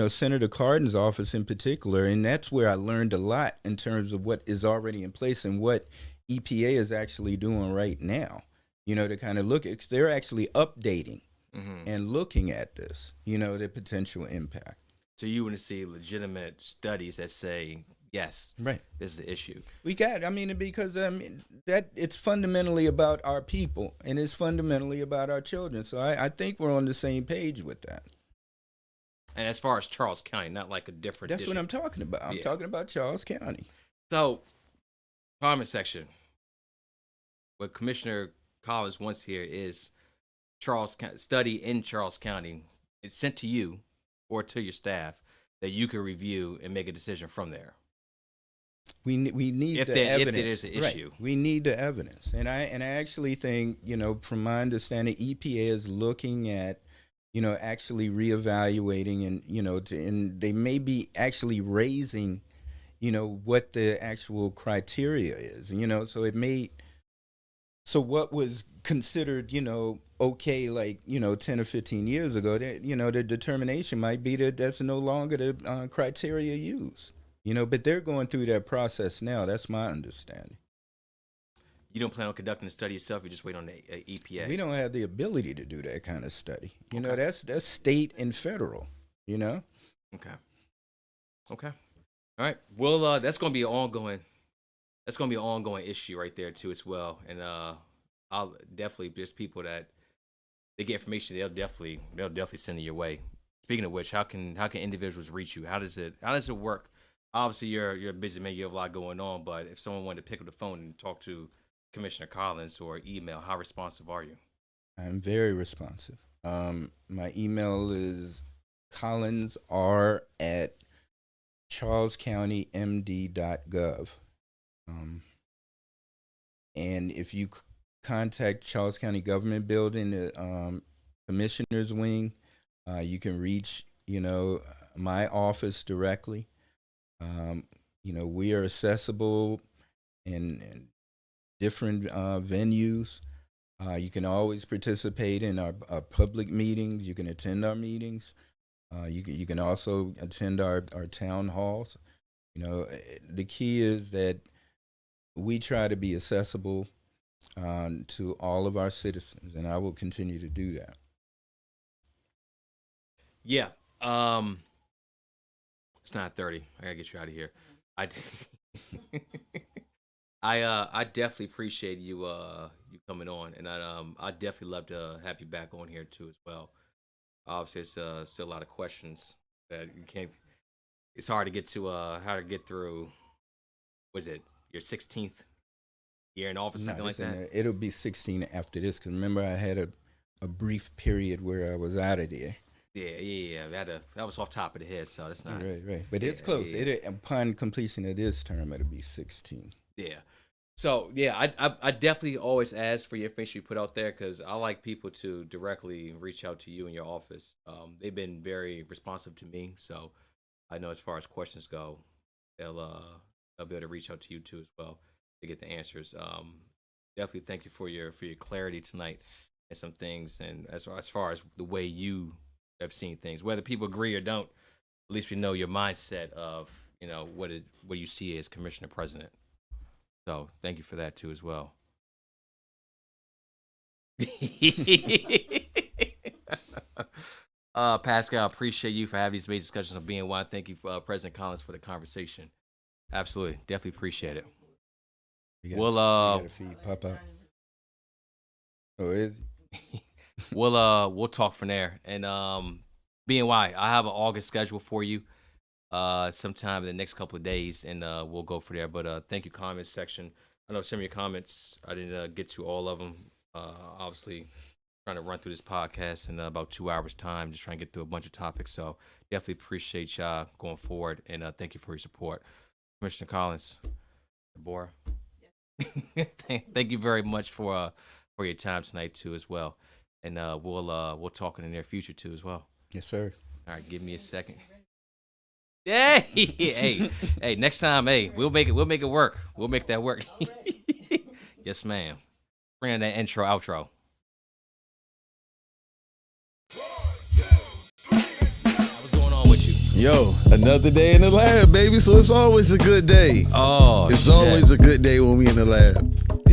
Senator Cardin's office in particular, and that's where I learned a lot in terms of what is already in place and what EPA is actually doing right now, to kind of look at, 'cause they're actually updating and looking at this, the potential impact. So you want to see legitimate studies that say, yes, right, this is the issue. Because that it's fundamentally about our people and it's fundamentally about our children. So I think we're on the same page with that. And as far as Charles County, not like a different That's district. what I'm talking about. I'm talking about Charles County. So, comment section. What Commissioner Collins wants here is study in Charles County. It's sent to you or to your staff that you can review and make a decision from there. We need if the there, evidence. If there is an issue. Right. We need the evidence. And I actually think, from my understanding, EPA is looking at, actually reevaluating and, and they may be actually raising, what the actual criteria is, so it may So what was considered, okay, like, 10 or 15 years ago, that, the determination might be that that's no longer the criteria used, but they're going through that process now. That's my understanding. You don't plan on conducting a study yourself? You just wait on the EPA? We don't have the ability to do that kind of study. That's state and federal, Okay. All right. Well, that's going to be an ongoing. That's going to be an ongoing issue right there too, as well. And I'll definitely, there's people that they get information, they'll definitely send it your way. Speaking of which, how can individuals reach you? How does it work? Obviously, you're a busy man. You have a lot going on. But if someone wanted to pick up the phone and talk to Commissioner Collins or email, how responsive are you? I'm very responsive. My email is collinsr@charlescountymd.gov. And if you contact Charles County Government Building, the Commissioner's Wing, you can reach, my office directly. We are accessible in different venues. You can always participate in our public meetings. You can attend our meetings. You can also attend our town halls. The key is that we try to be accessible to all of our citizens, and I will continue to do that. Yeah. It's 9:30. I gotta get you out of here. I definitely appreciate you coming on, and I definitely love to have you back on here too as well. Obviously, it's still a lot of questions that you can't. It's hard to get through. Was it your 16th year in office, something like that? It'll be 16 after this, because remember I had a brief period where I was out of there. Yeah. That was off top of the head, so that's not right. But it's close. Yeah. Upon completion of this term, it'll be 16. Yeah. So yeah, I definitely always ask for your information you put out there, because I like people to directly reach out to you in your office. They've been very responsive to me, so I know as far as questions go, they'll be able to reach out to you too as well to get the answers. Definitely thank you for your clarity tonight and some things, and as far as the way you have seen things, whether people agree or don't, at least we know your mindset of what you see as Commissioner President. So thank you for that too as well. Pascal, appreciate you for having these amazing discussions on BNY. Thank you, President Collins, for the conversation. Absolutely, definitely appreciate it. You gotta feed Papa. Oh, is he? We'll talk from there. And BNY, I have an August schedule for you. Sometime in the next couple of days, and we'll go for there. But thank you, comments section. I know some of your comments, I didn't get to all of them. Obviously, trying to run through this podcast in about 2 hours time, just trying to get through a bunch of topics. So definitely appreciate y'all going forward, and thank you for your support. Commissioner Collins, Deborah, thank you very much for your time tonight too as well. And we'll talk in the near future too as well. Yes, sir. All right, give me a second. Hey, next time, we'll make it work. We'll make that work. Yes, ma'am. Bring in that intro, outro. What's going on with you? Yo, another day in the lab, baby. So it's always a good day. Oh, it's always a good day when we in the lab.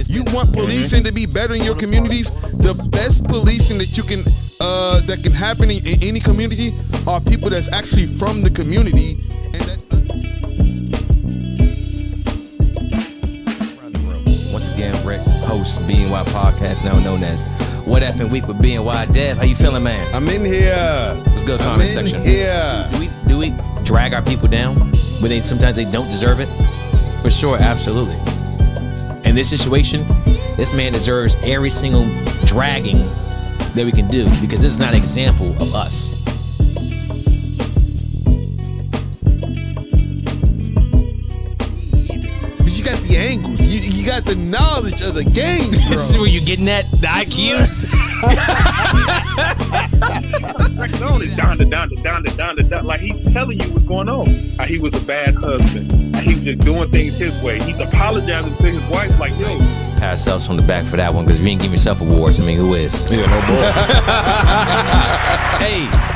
You want policing to be better in your communities? The best policing that you can that can happen in any community are people that's actually from the community. And that once again, Rick, host of BNY Podcast, now known as What Happened Week with BNY. Dev, how you feeling, man? I'm in here. What's good, comment section? Yeah. Do we drag our people down when sometimes they don't deserve it? For sure, absolutely. In this situation, this man deserves every single dragging that we can do, because this is not an example of us. But you got the angles. You got the knowledge of the game, bro. This is where you're getting at, the IQ. Down. Like, he's telling you what's going on. He was a bad husband. He was just doing things his way. He's apologizing to his wife, like, yo. pat ourselves on the back for that one because if you ain't giving yourself awards, I mean, who is? Yeah, no more. Hey.